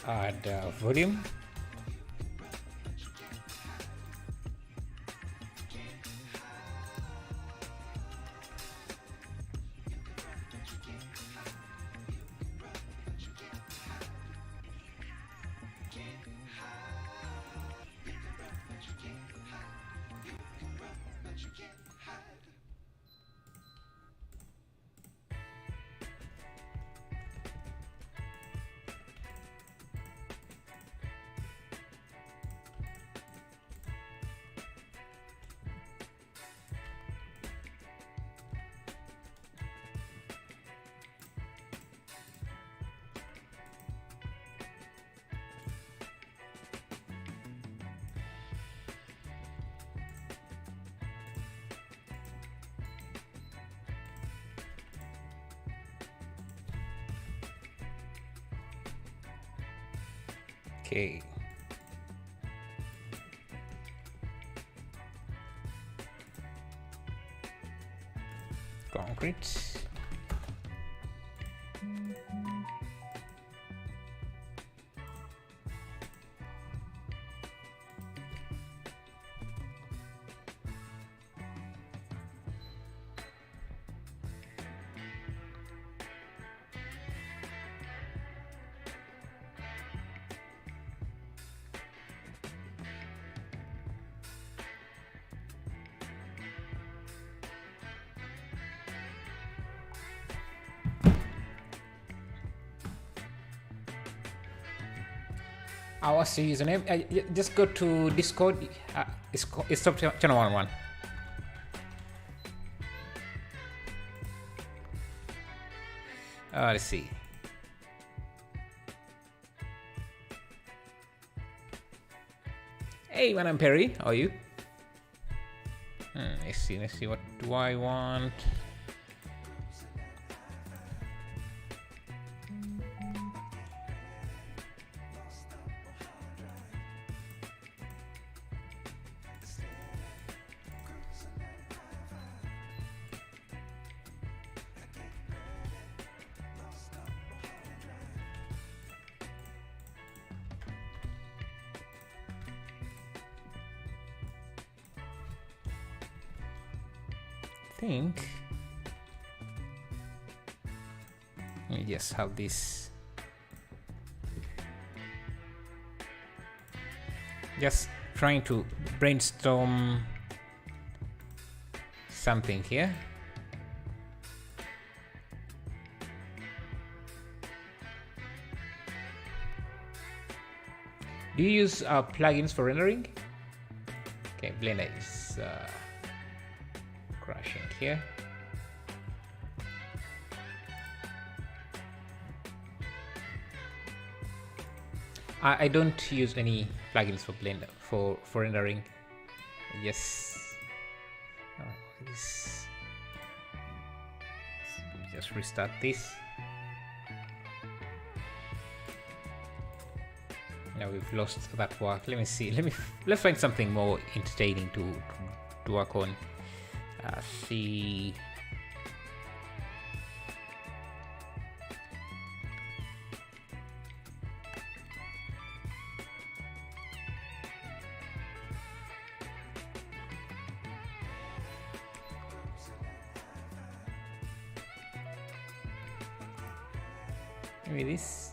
Add volume. Okay. Concrete. What's the username? Just go to Discord. It's top channel 1. Let's see. Hey, Madam Perry, how are you? Let's see. What do I want? Think let me just have this, just trying to brainstorm something here. Do you use plugins for rendering? Okay, Blender is crashing here. I don't use any plugins for Blender for rendering. Yes. This. Just restart this. Now we've lost that work. Let me see. Let's find something more entertaining to work on. See. Maybe this.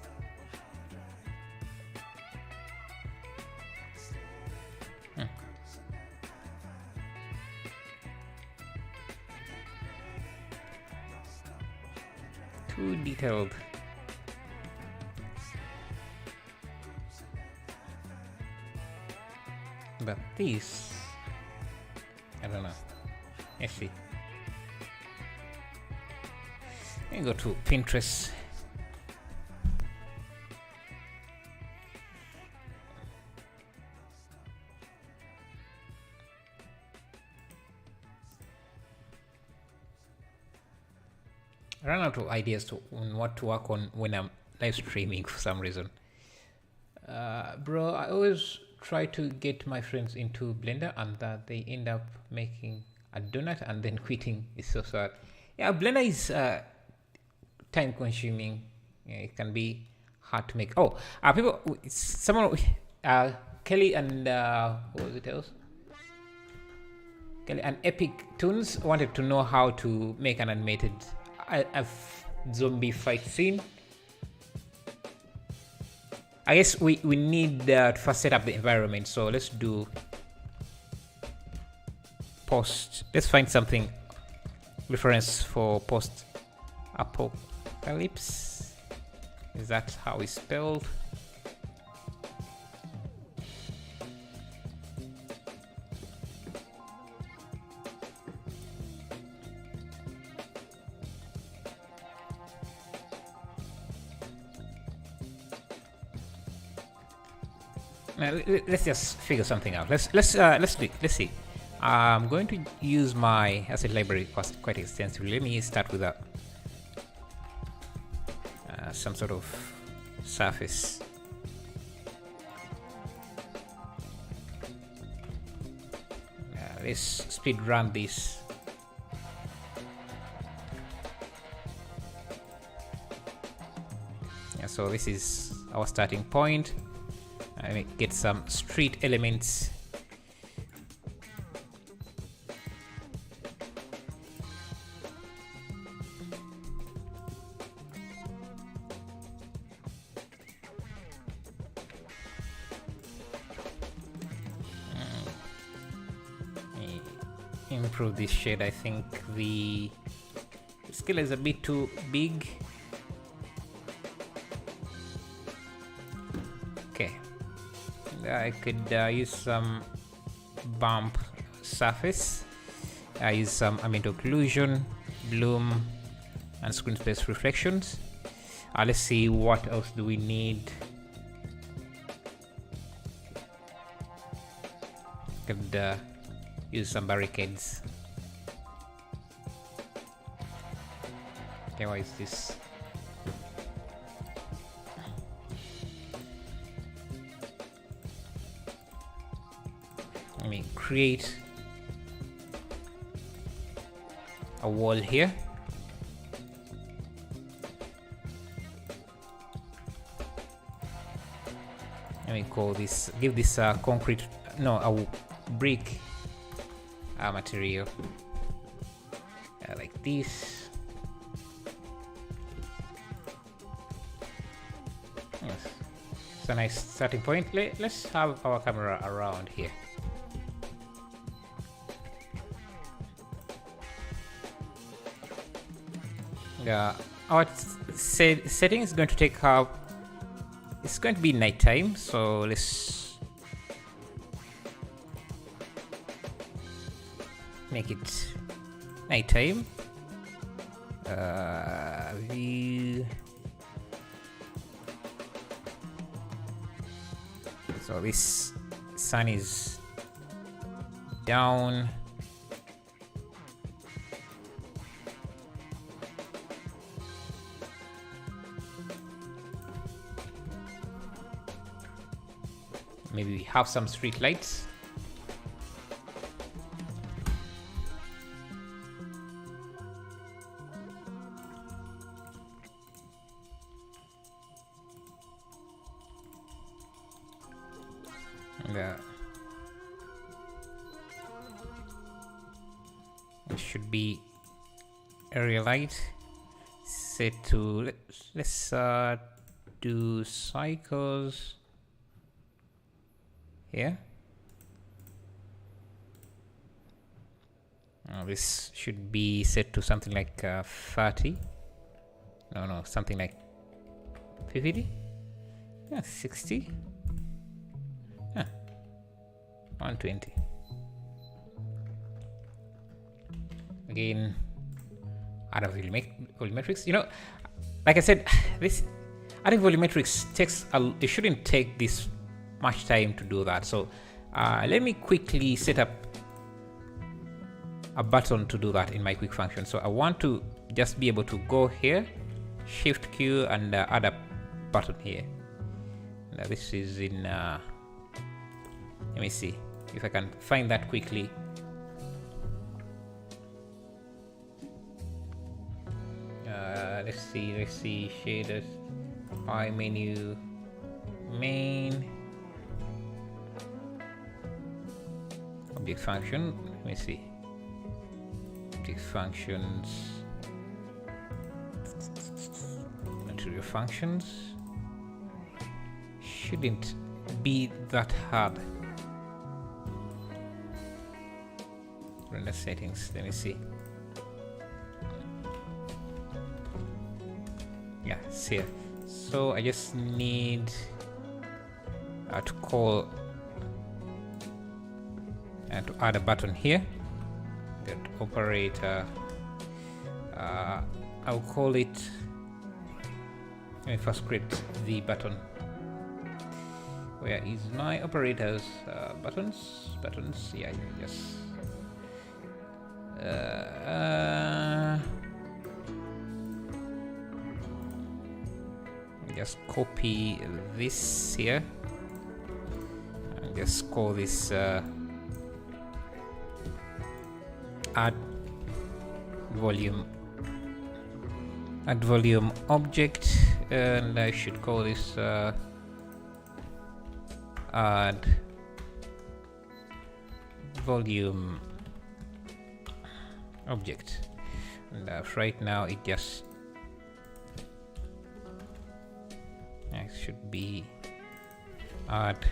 Too detailed. But this, I don't know. Let's see. Let me go to Pinterest. I ran out of ideas on what to work on when I'm live streaming for some reason. Bro, I always try to get my friends into Blender and that they end up making a donut and then quitting. It's so sad. Yeah, Blender is time consuming. Yeah, it can be hard to make. Oh, Kelly and what was it else? Kelly and Epic Tunes wanted to know how to make an animated a zombie fight scene. I guess we need to first set up the environment, so let's do post. Let's find something reference for post apocalypse. Is that how it's spelled? Let's just figure something out. Let's see. I'm going to use my asset library quite extensively. Let me start with some sort of surface. Let's speed run this. So this is our starting point. I get some street elements. Improve this shade. I think the scale is a bit too big. I could use some bump surface. I use some ambient occlusion, bloom, and screen space reflections. Let's see what else do we need. Could use some barricades. Okay, what is this? Let me create a wall here. Let me call this, give this concrete, no, a brick material like this. Yes, it's a nice starting point. Let's have our camera around here. Our setting is going to take it's going to be nighttime, so let's make it nighttime. View. So this sun is down. Maybe we have some street lights. It should be area light set to let's do cycles here. This should be set to something like 30. No, something like 50. Yeah, 60. Yeah, 120. Again, add a volumetrics. You know, like I said, this adding volumetrics takes it shouldn't take this much time to do that. So let me quickly set up a button to do that in my quick function. So I want to just be able to go here, Shift Q, and add a button here. Now this is in let me see if I can find that quickly. Let's see shaders, pie menu, main, object function. Let me see, object functions, material functions. Shouldn't be that hard. Render settings, let me see. Yeah, it's here. So I just need to call and to add a button here. That operator, I'll call it, let me first create the button. Where is my operators? Buttons, yeah, yes. Just copy this here and just call this add volume object, and I should call this add volume object, and right now it just should be add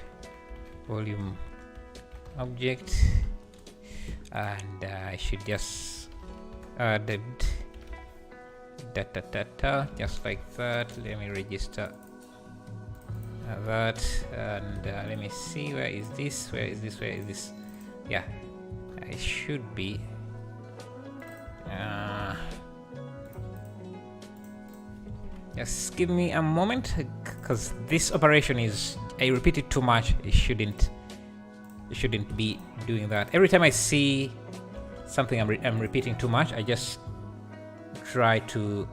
volume object, and I should just add it just like that. Let me register that, and let me see, where is this? Yeah, I should be just give me a moment, because this operation is, I repeat it too much. It shouldn't be doing that. Every time I see something I'm repeating too much, I just try to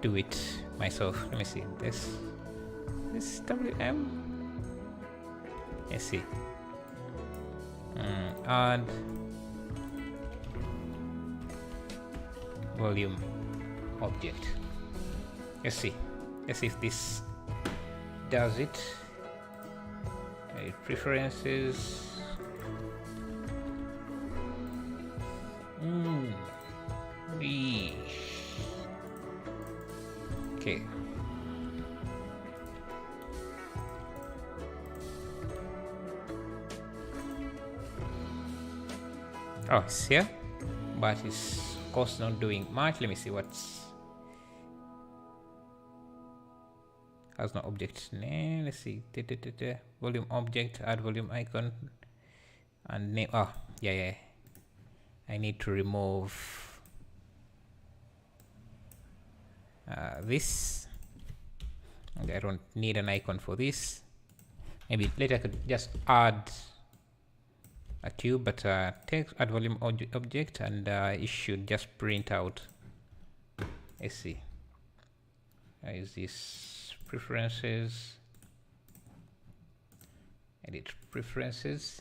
do it myself. Let me see this WM. Let's see. Add volume object. Let's see if this does it. Preferences. Okay. Oh, it's here, but it's of course not doing much. Let me see what's has no object name. Let's see, volume object, add volume icon, and name. Oh, yeah. I need to remove this. I don't need an icon for this. Maybe later I could just add a cube, but take add volume object, and it should just print out. Let's see. Is this preferences? Edit preferences.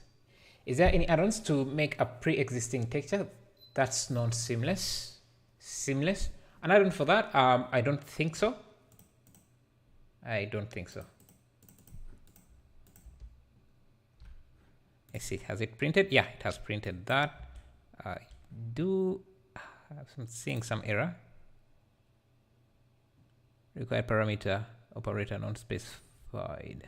Is there any add-ons to make a pre-existing texture that's non-seamless? Seamless? An add-on for that? I don't think so. I don't think so. Let's see, has it printed? Yeah, it has printed that. I do have seeing some error. Required parameter operator non-specified.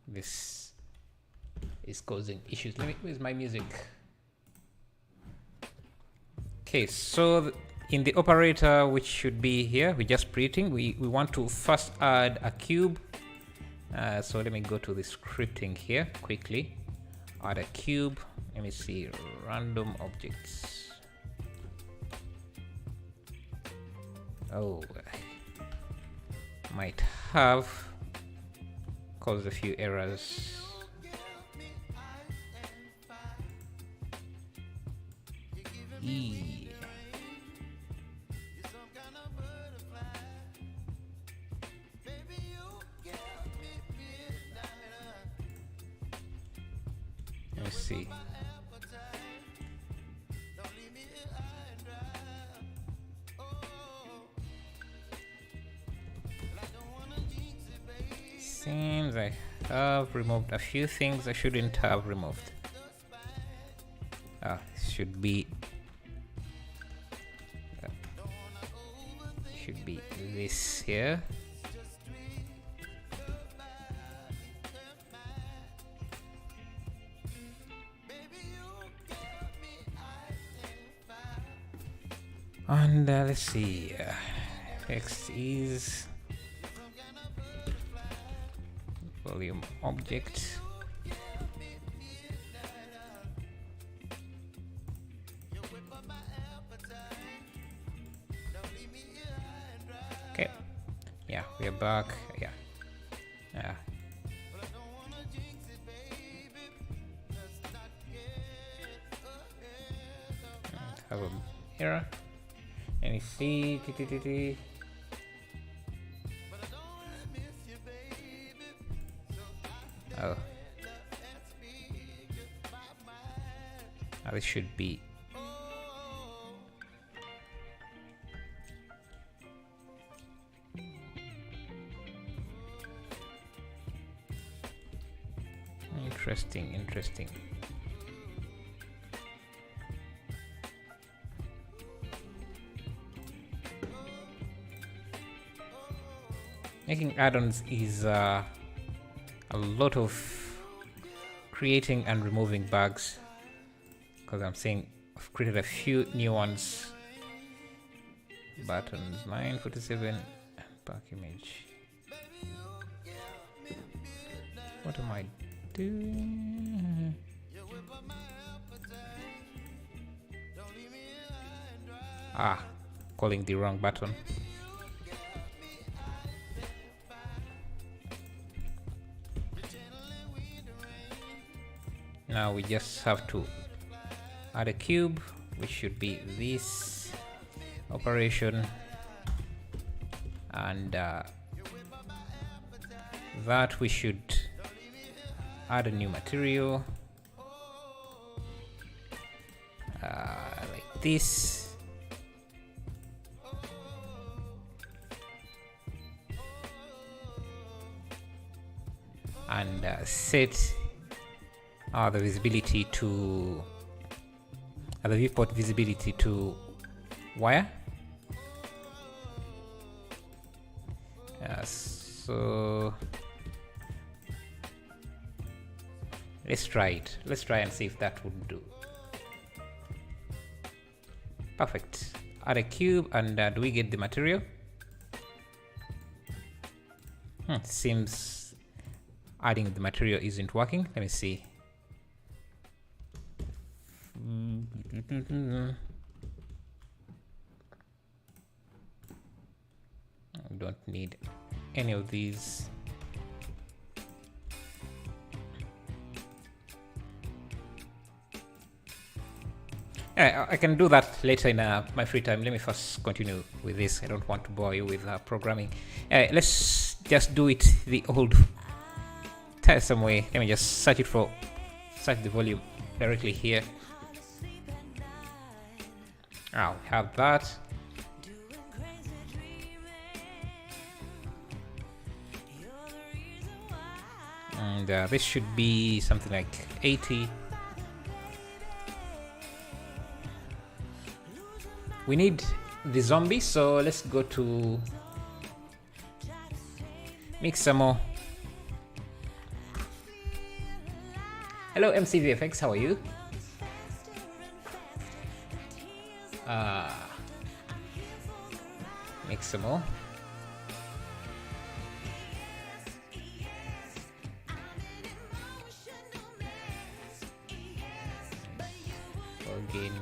This is causing issues. Where's my music? Okay, so in the operator, which should be here, we're just printing. We want to first add a cube. So let me go to the scripting here quickly. Add a cube. Let me see, random objects. Oh, might have caused a few errors. Let's see. Seems I have removed a few things I shouldn't have removed. Should be this here. And let's see, text is volume object. Okay, yeah, we are back. Yeah. Have an error. Let me see. Oh, this should be. Interesting. Making add-ons is a lot of creating and removing bugs, because I'm saying I've created a few new ones. Buttons 947 back image. What am I doing? Calling the wrong button. Now we just have to add a cube, which should be this operation, and that we should add a new material like this. And set the visibility to the viewport visibility to wire. So let's try it. Let's try and see if that would do. Perfect. Add a cube, and do we get the material? Seems adding the material isn't working. Let me see. I don't need any of these. I can do that later in my free time. Let me first continue with this. I don't want to bore you with programming. Let's just do it the old tiresome way. Let me just search the volume directly here. I'll have that. And this should be something like 80. We need the zombie, so let's go to mix some more. Hello MCVFX, how are you? Mix some more. Again.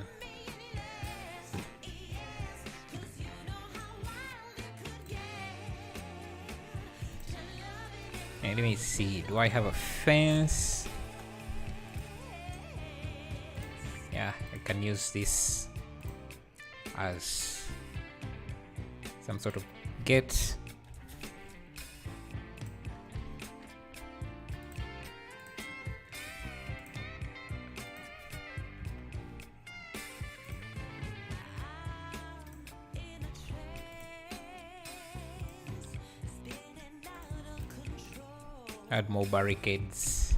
And let me see, do I have a fence? Yeah, I can use this as some sort of gate. Add more barricades.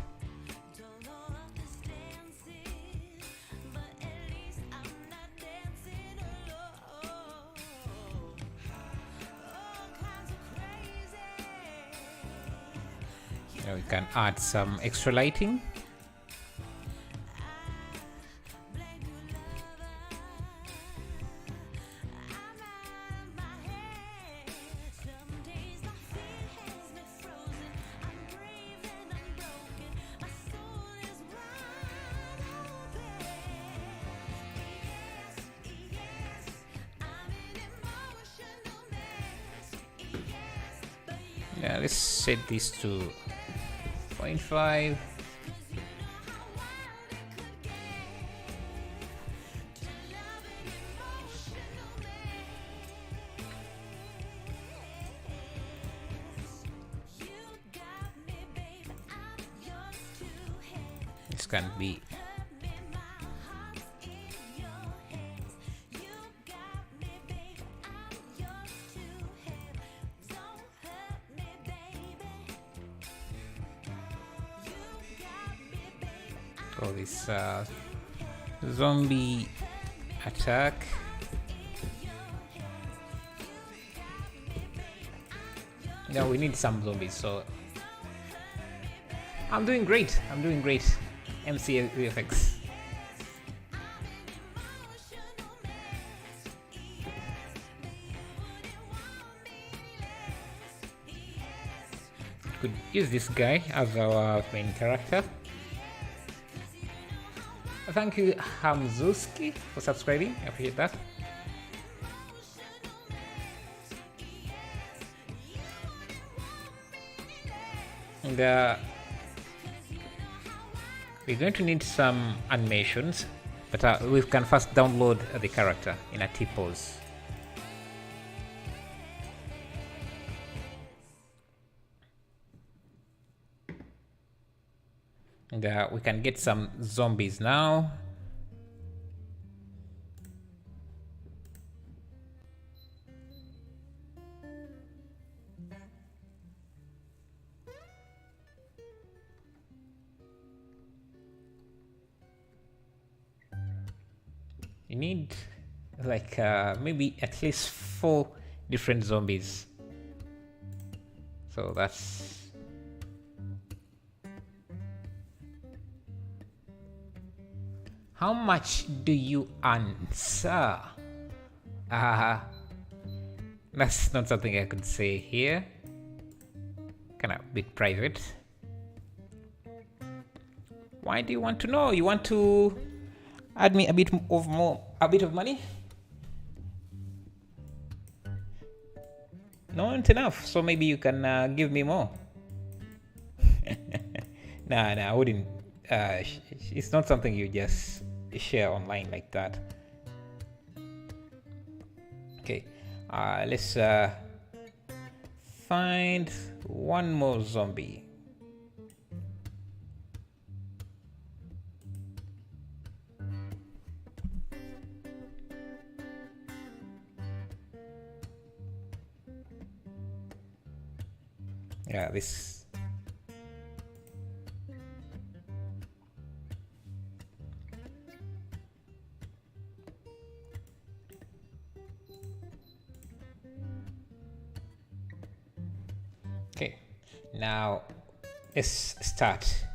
Now we can add some extra lighting. Yeah, let's set this to 0.5. This can be this zombie attack. Now we need some zombies, so I'm doing great. MCVFX. Could use this guy as our main character. Thank you, Hamzuski, for subscribing. I appreciate that. And we're going to need some animations, but we can first download the character in a T-pose. And we can get some zombies now. You need like maybe at least 4 different zombies. So that's how much do you earn, sir? That's not something I could say here. bit private. Why do you want to know? You want to add me a bit of money? Not enough, so maybe you can give me more. Nah, I wouldn't. It's not something you just share online like that. Okay, let's find one more zombie. Yeah, this. Okay, now let's start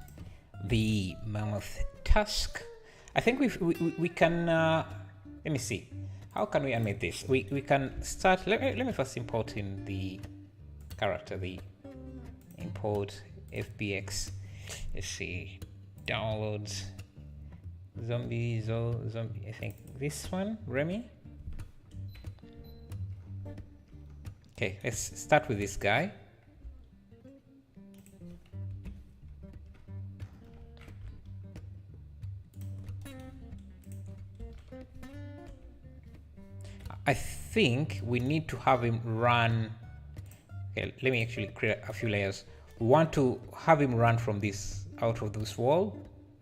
the mammoth task. I think we can. Let me see. How can we animate this? We can start. Let me first import in the character, the import FBX. Let's see, downloads zombie. I think this one, Remy. Okay, let's start with this guy. I think we need to have him run. Okay, let me actually create a few layers. We want to have him run from this, out of this wall.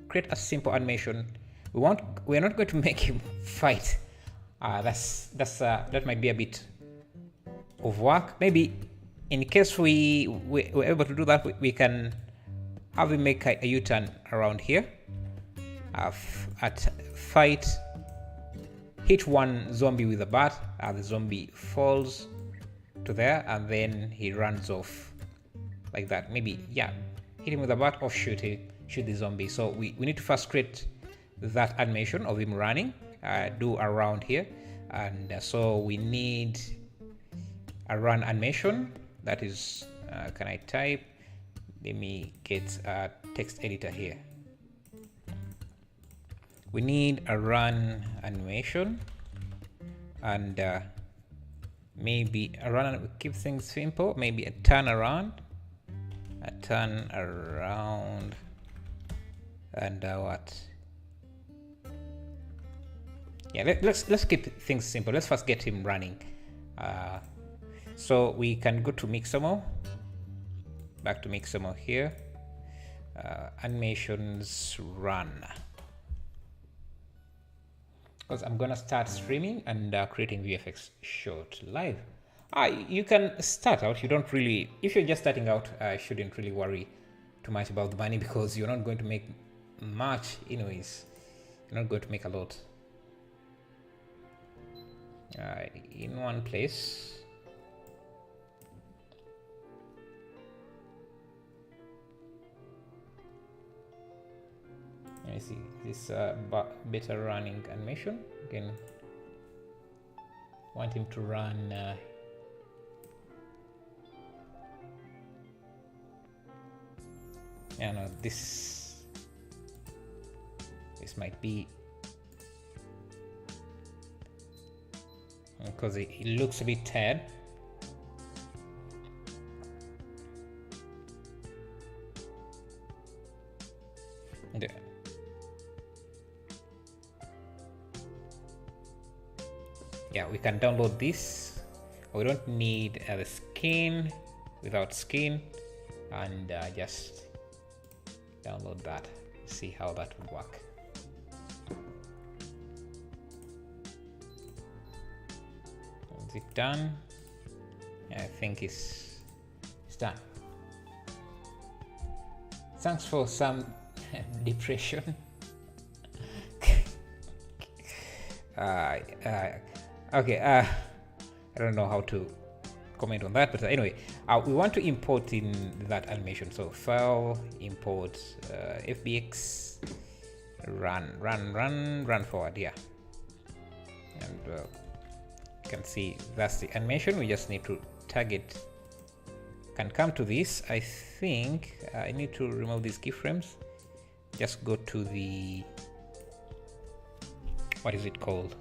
Create a simple animation. We're not going to make him fight. That might be a bit of work. Maybe in case we're able to do that, we can have him make a U-turn around here. At fight, hit one zombie with a bat. The zombie falls to there, and then he runs off like that. Maybe, yeah, hit him with a bat or shoot the zombie. So we need to first create that animation of him running, do around here, and so we need a run animation. That is, can I type? Let me get a text editor here. We need a run animation, and maybe a run, keep things simple. Maybe a turn around, and what? Yeah, let's keep things simple. Let's first get him running. So we can go to Mixamo, back to Mixamo here. Animations run. Because I'm gonna start streaming and creating VFX short live. You can start out. You don't really, if you're just starting out, shouldn't really worry too much about the money, because you're not going to make much anyways. You're not going to make a lot in one place. I see this better running animation. Again, want him to run yeah, no, this might be, because it looks a bit tired. And, yeah, we can download this. We don't need the skin, without skin, and just download that. See how that would work. Is it done? Yeah, I think it's done. Thanks for some depression. Okay, I don't know how to comment on that, but anyway, we want to import in that animation. So file, import FBX, run forward, yeah. And you can see that's the animation. We just need to tag it can come to this. I think I need to remove these keyframes. Just go to the, what is it called?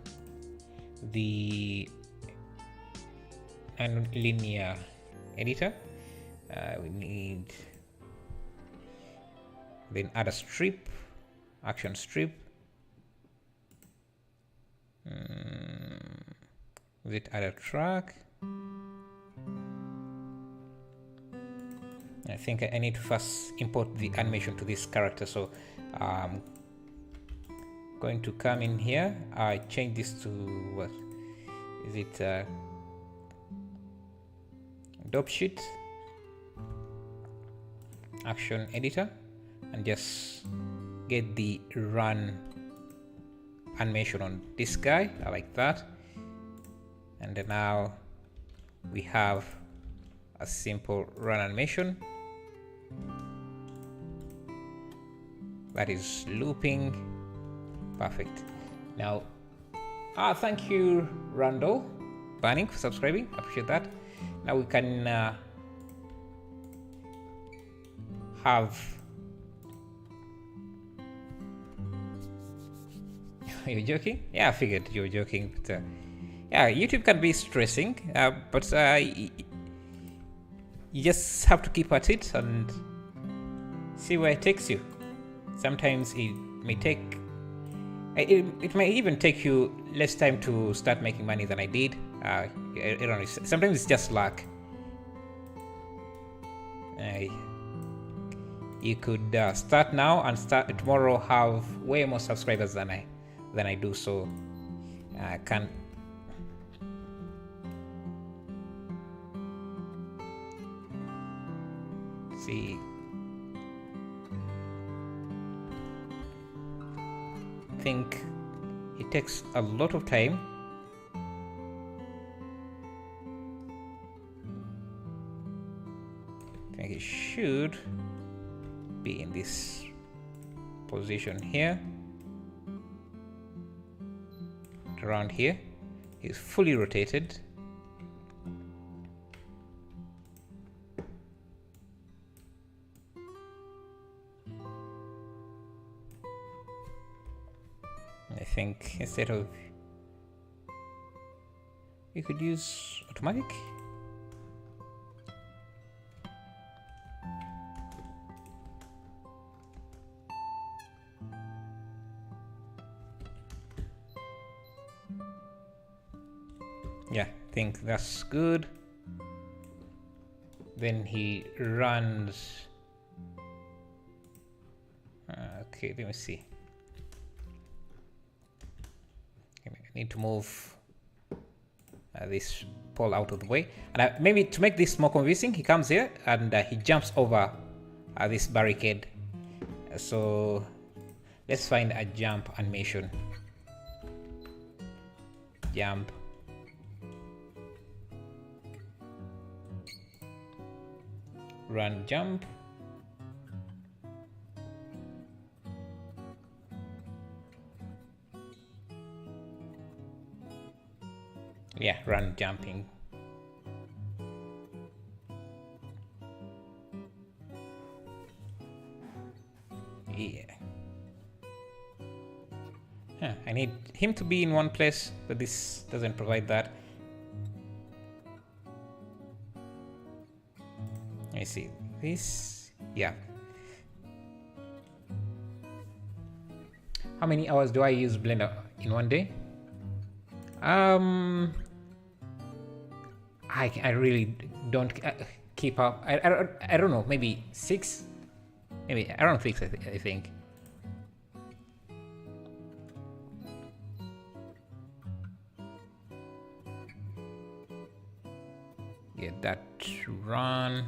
The linear editor. We need, then add a strip, action strip. Is it add a track? I think I need to first import the animation to this character, so I'm going to come in here. I change this to, what is it, dope sheet action editor, and just get the run animation on this guy. I like that. And then now we have a simple run animation that is looping. Perfect. Now thank you Randall Banning for subscribing, appreciate that. Now we can have You're joking? Yeah, I figured you were joking, but yeah, YouTube can be stressing, but you just have to keep at it and see where it takes you. Sometimes it may take, it may even take you less time to start making money than I did. I don't know, sometimes it's just luck. You could start now and start tomorrow have way more subscribers than I do, so I can't. See, I think it takes a lot of time. I think it should be in this position here. Around here is fully rotated. I think instead of, you could use automatic. Yeah, I think that's good. Then he runs. Okay, let me see. I need to move this pole out of the way, and maybe to make this more convincing, he comes here and he jumps over this barricade. So let's find a jump animation. Jump. Run, jump. Yeah, run, jumping. Yeah. I need him to be in one place, but this doesn't provide that. Let me see this. Yeah. How many hours do I use Blender in one day? I really don't keep up. I don't know. Maybe 6. Maybe around 6. I think. Get that to run.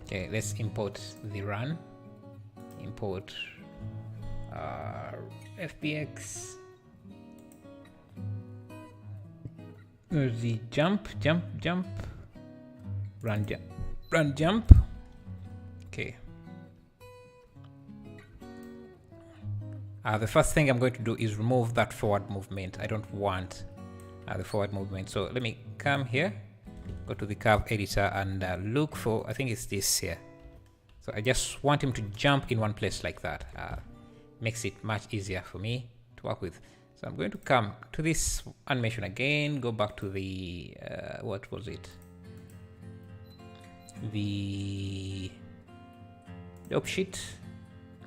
Okay, let's import the run. Import FBX. The jump, run, jump. Okay. The first thing I'm going to do is remove that forward movement. I don't want the forward movement. So let me come here, go to the curve editor and look for, I think it's this here. So I just want him to jump in one place like that. Makes it much easier for me to work with. So I'm going to come to this animation again, go back to the, what was it? The opsheet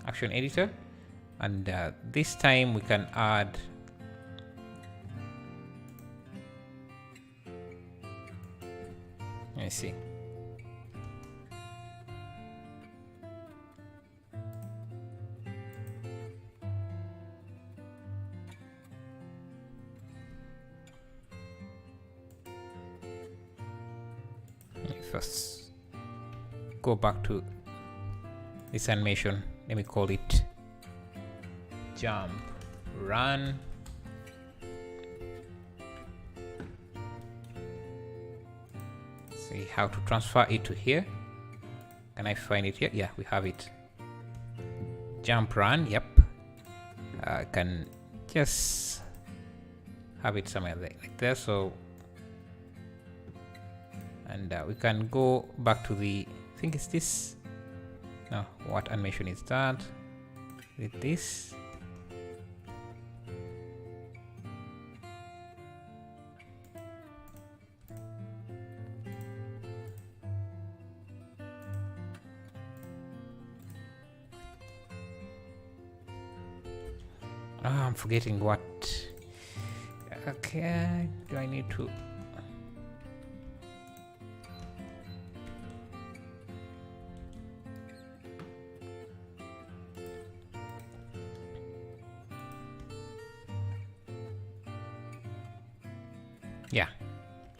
action editor. And this time we can add let me see. Let me first go back to this animation. Let me call it jump run. See how to transfer it to here. Can I find it here? Yeah, we have it. Jump run. Yep. I can just have it somewhere like there. So, and we can go back to the, I think it's this. No, what animation is that? With this. I'm forgetting what. Okay, do I need to? Yeah,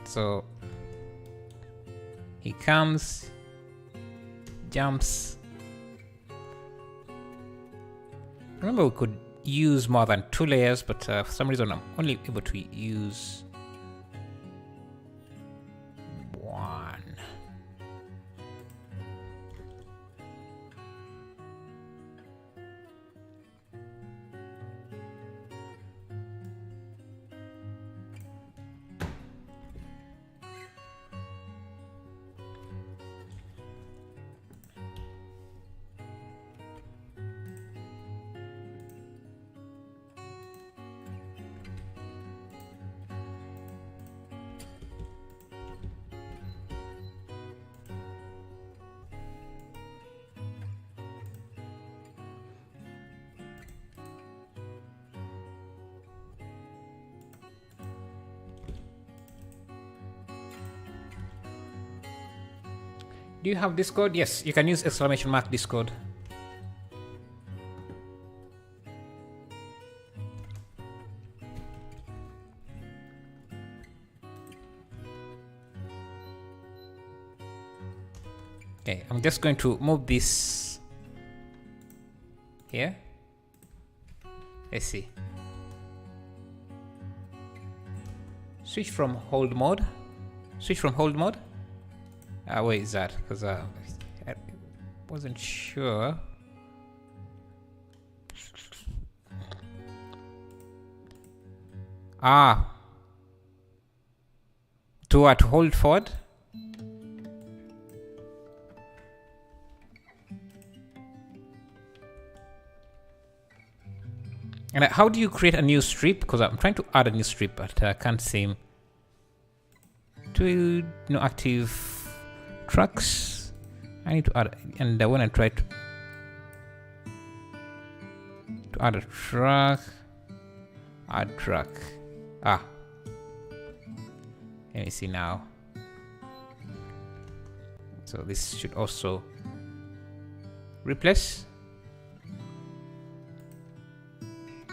so he comes, jumps. Remember, we could use more than 2 layers, but for some reason I'm only able to use 1. Do you have Discord? Yes, you can use exclamation mark Discord. Okay, I'm just going to move this here. Let's see. Switch from hold mode. Switch from hold mode. Where is that? Because I wasn't sure. To what? Hold forward? And how do you create a new strip? Because I'm trying to add a new strip, but I can't seem to no active tracks. I need to add, and when I try to add a track, add track. Let me see now. So this should also replace.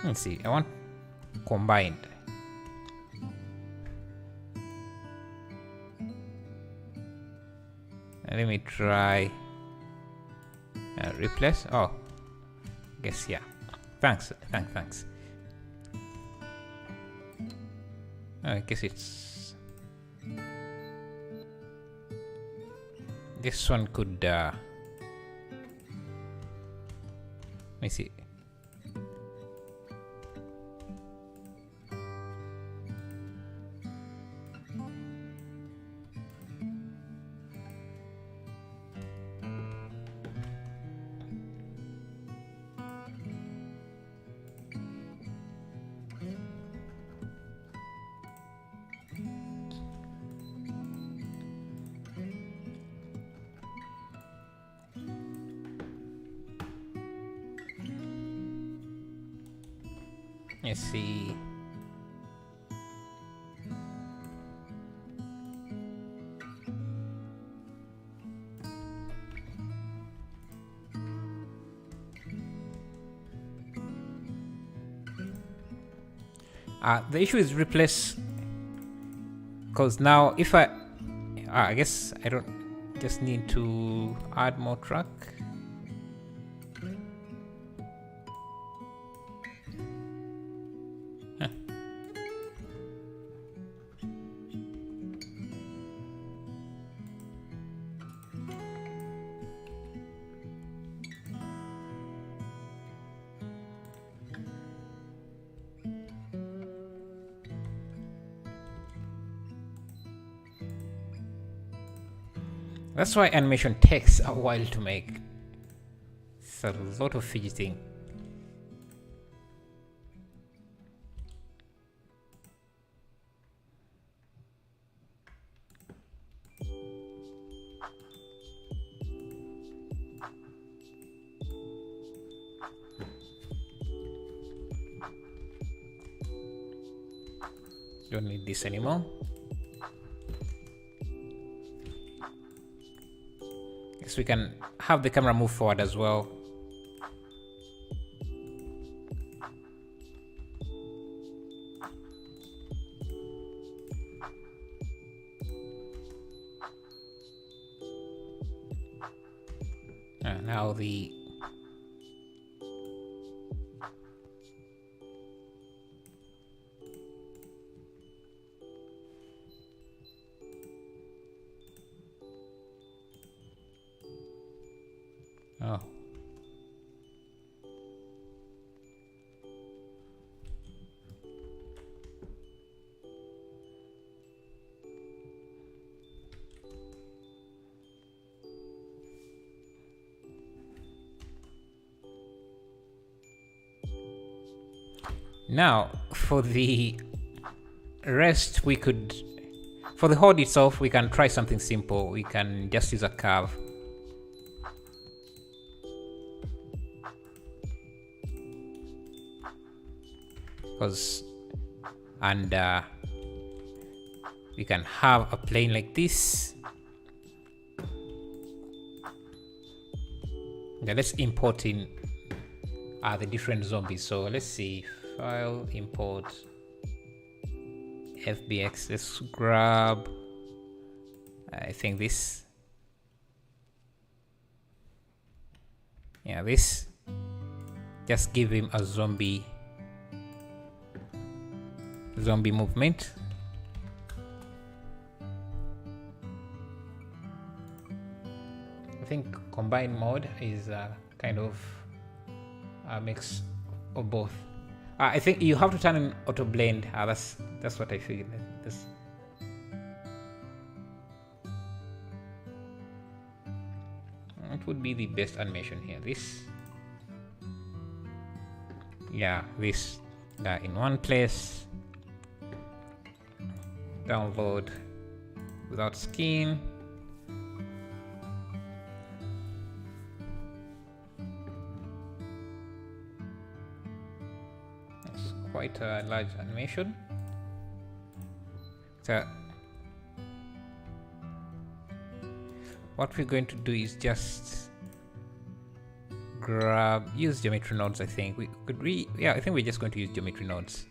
Let's see, I want combined. Let me try replace. Oh, guess yeah. Thanks. I guess it's this one could. Let me see. Let's see. The issue is replace, because now if I guess I don't just need to add more track. Huh. That's why animation takes a while to make. It's a lot of fidgeting. Don't need this anymore. Guess we can have the camera move forward as well. Now the oh. Now for the rest, we could, for the HUD itself, we can try something simple. We can just use a curve. And we can have a plane like this. Now let's import in the different zombies. So let's see, file, import FBX. Let's grab, I think this. Yeah, this. Just give him a zombie movement. I think combine mode is kind of a mix of both. I think you have to turn on auto blend. That's what I figured. This. What would be the best animation here? This. Yeah, this. In one place. Download without skin. It's quite a large animation. So what we're going to do is just use geometry nodes. I think I think we're just going to use geometry nodes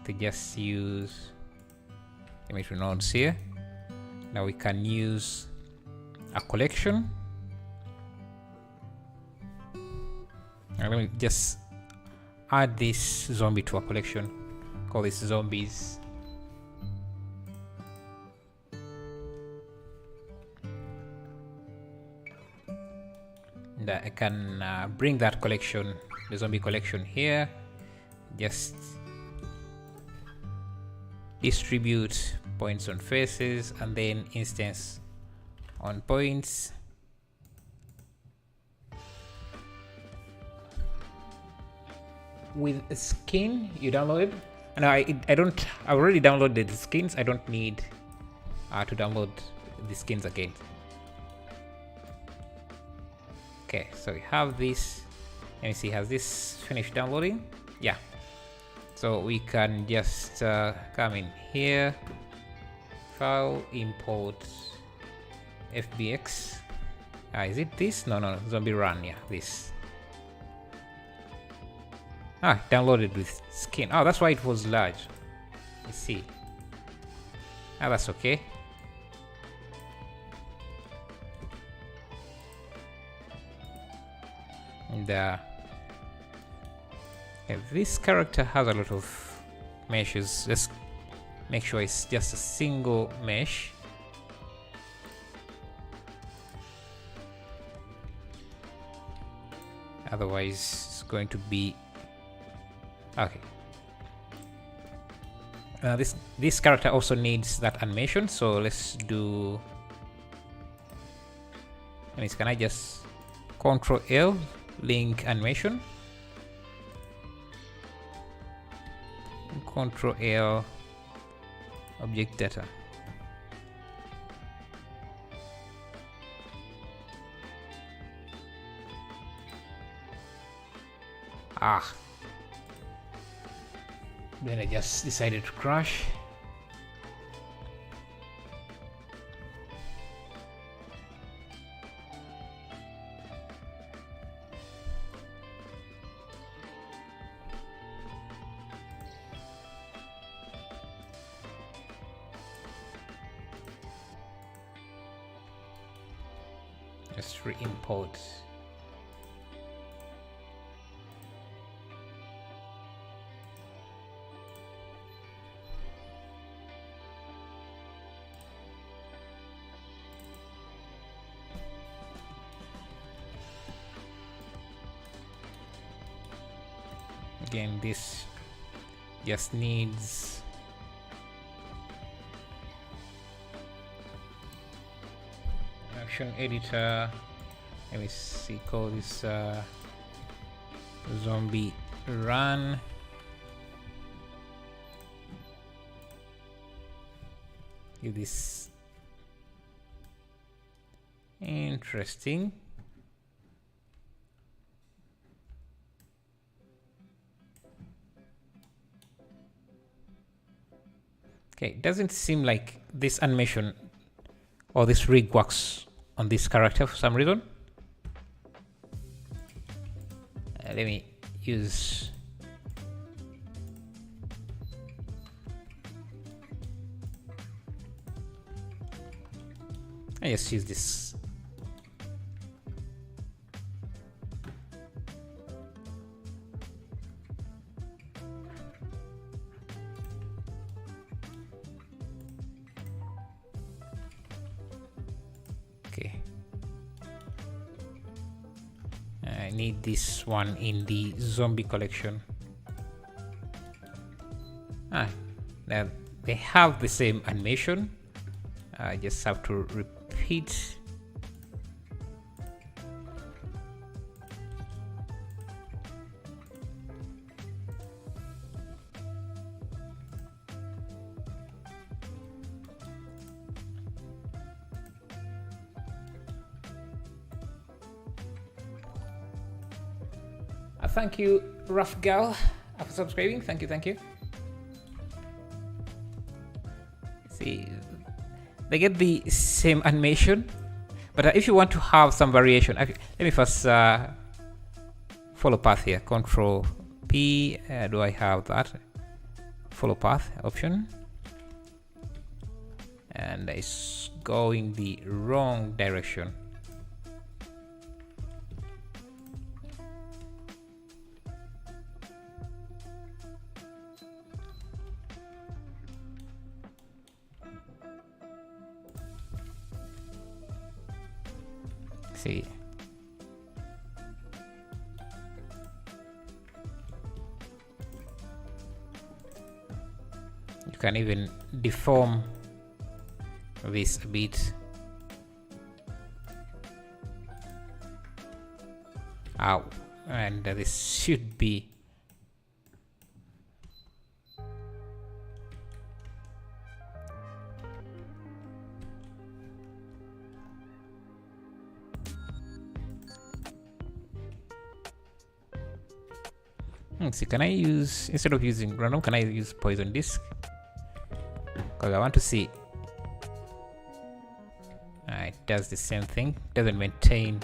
to just use geometry nodes here. Now we can use a collection. And let me just add this zombie to a collection. Call this zombies. And I can bring that collection, the zombie collection here. Just distribute points on faces and then instance on points. With skin you download, and I already downloaded the skins. I don't need to download the skins again. Okay, so we have this. Let me see, has this finished downloading? Yeah, So we can just come in here, file, import FBX. Is it this? No, zombie run. Yeah, this. Downloaded with skin. Oh, that's why it was large. I see. That's okay. And this character has a lot of meshes. Let's make sure it's just a single mesh. Otherwise, it's going to be okay. This character also needs that animation, so let's do. Can I just Control L, link animation, Control L, object data. Then I just decided to crash. Just re-import. Again, this just needs action editor. Let me see, call this zombie run. Give this interesting. Okay, it doesn't seem like this animation or this rig works on this character for some reason. Let me use I just use this. Okay. I need this one in the zombie collection. Now they have the same animation. I just have to repeat. Thank you, Rough Gal, for subscribing. Thank you. See, they get the same animation, but if you want to have some variation, let me first follow path here. Control P. Do I have that? Follow path option, and it's going the wrong direction. See, you can even deform this a bit. And this should be See, can I use, instead of using random, can I use poison disc? Because I want to see. It does the same thing, doesn't maintain.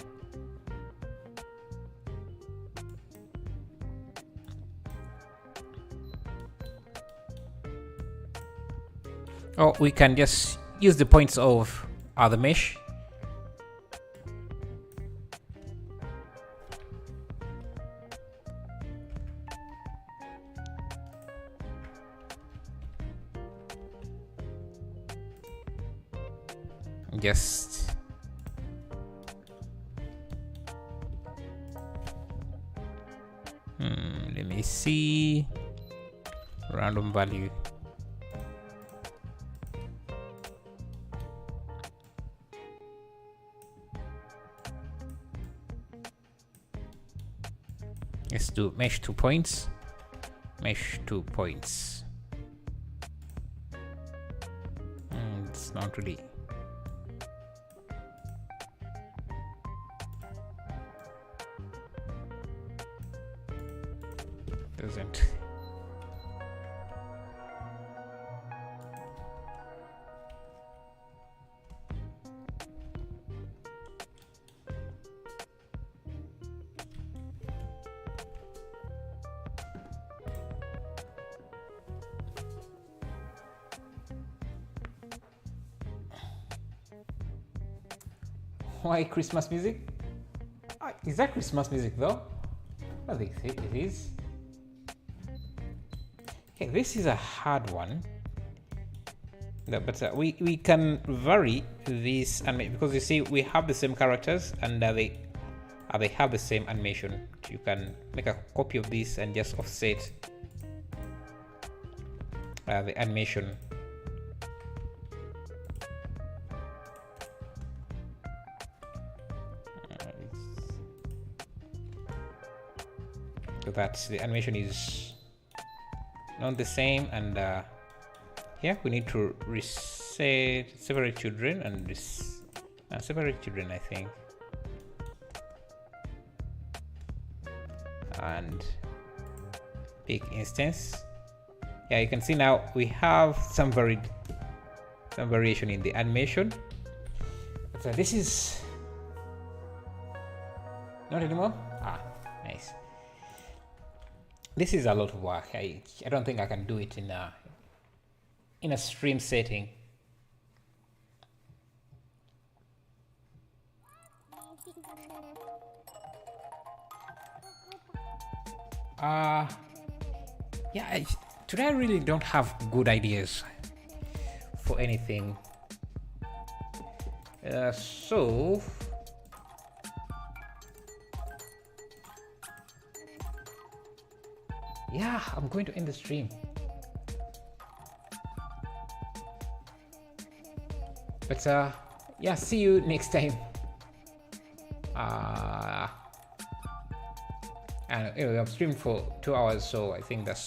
Oh, we can just use the points of the mesh. Just let me see, random value. Let's do mesh 2 points, mesh 2 points. It's not really. Doesn't. Why Christmas music? Is that Christmas music though? I think it is. Okay, this is a hard one. But we can vary this animation, because you see we have the same characters and they have the same animation. You can make a copy of this and just offset the animation. So that the animation is not the same, and here we need to reset separate children and this separate children, I think, and pick instance. Yeah, you can see now we have some variation in the animation. So this is not anymore. Nice. This is a lot of work. I don't think I can do it in a stream setting. Yeah, today I really don't have good ideas for anything. So yeah, I'm going to end the stream. But yeah, see you next time. And I've streamed for 2 hours, so I think that's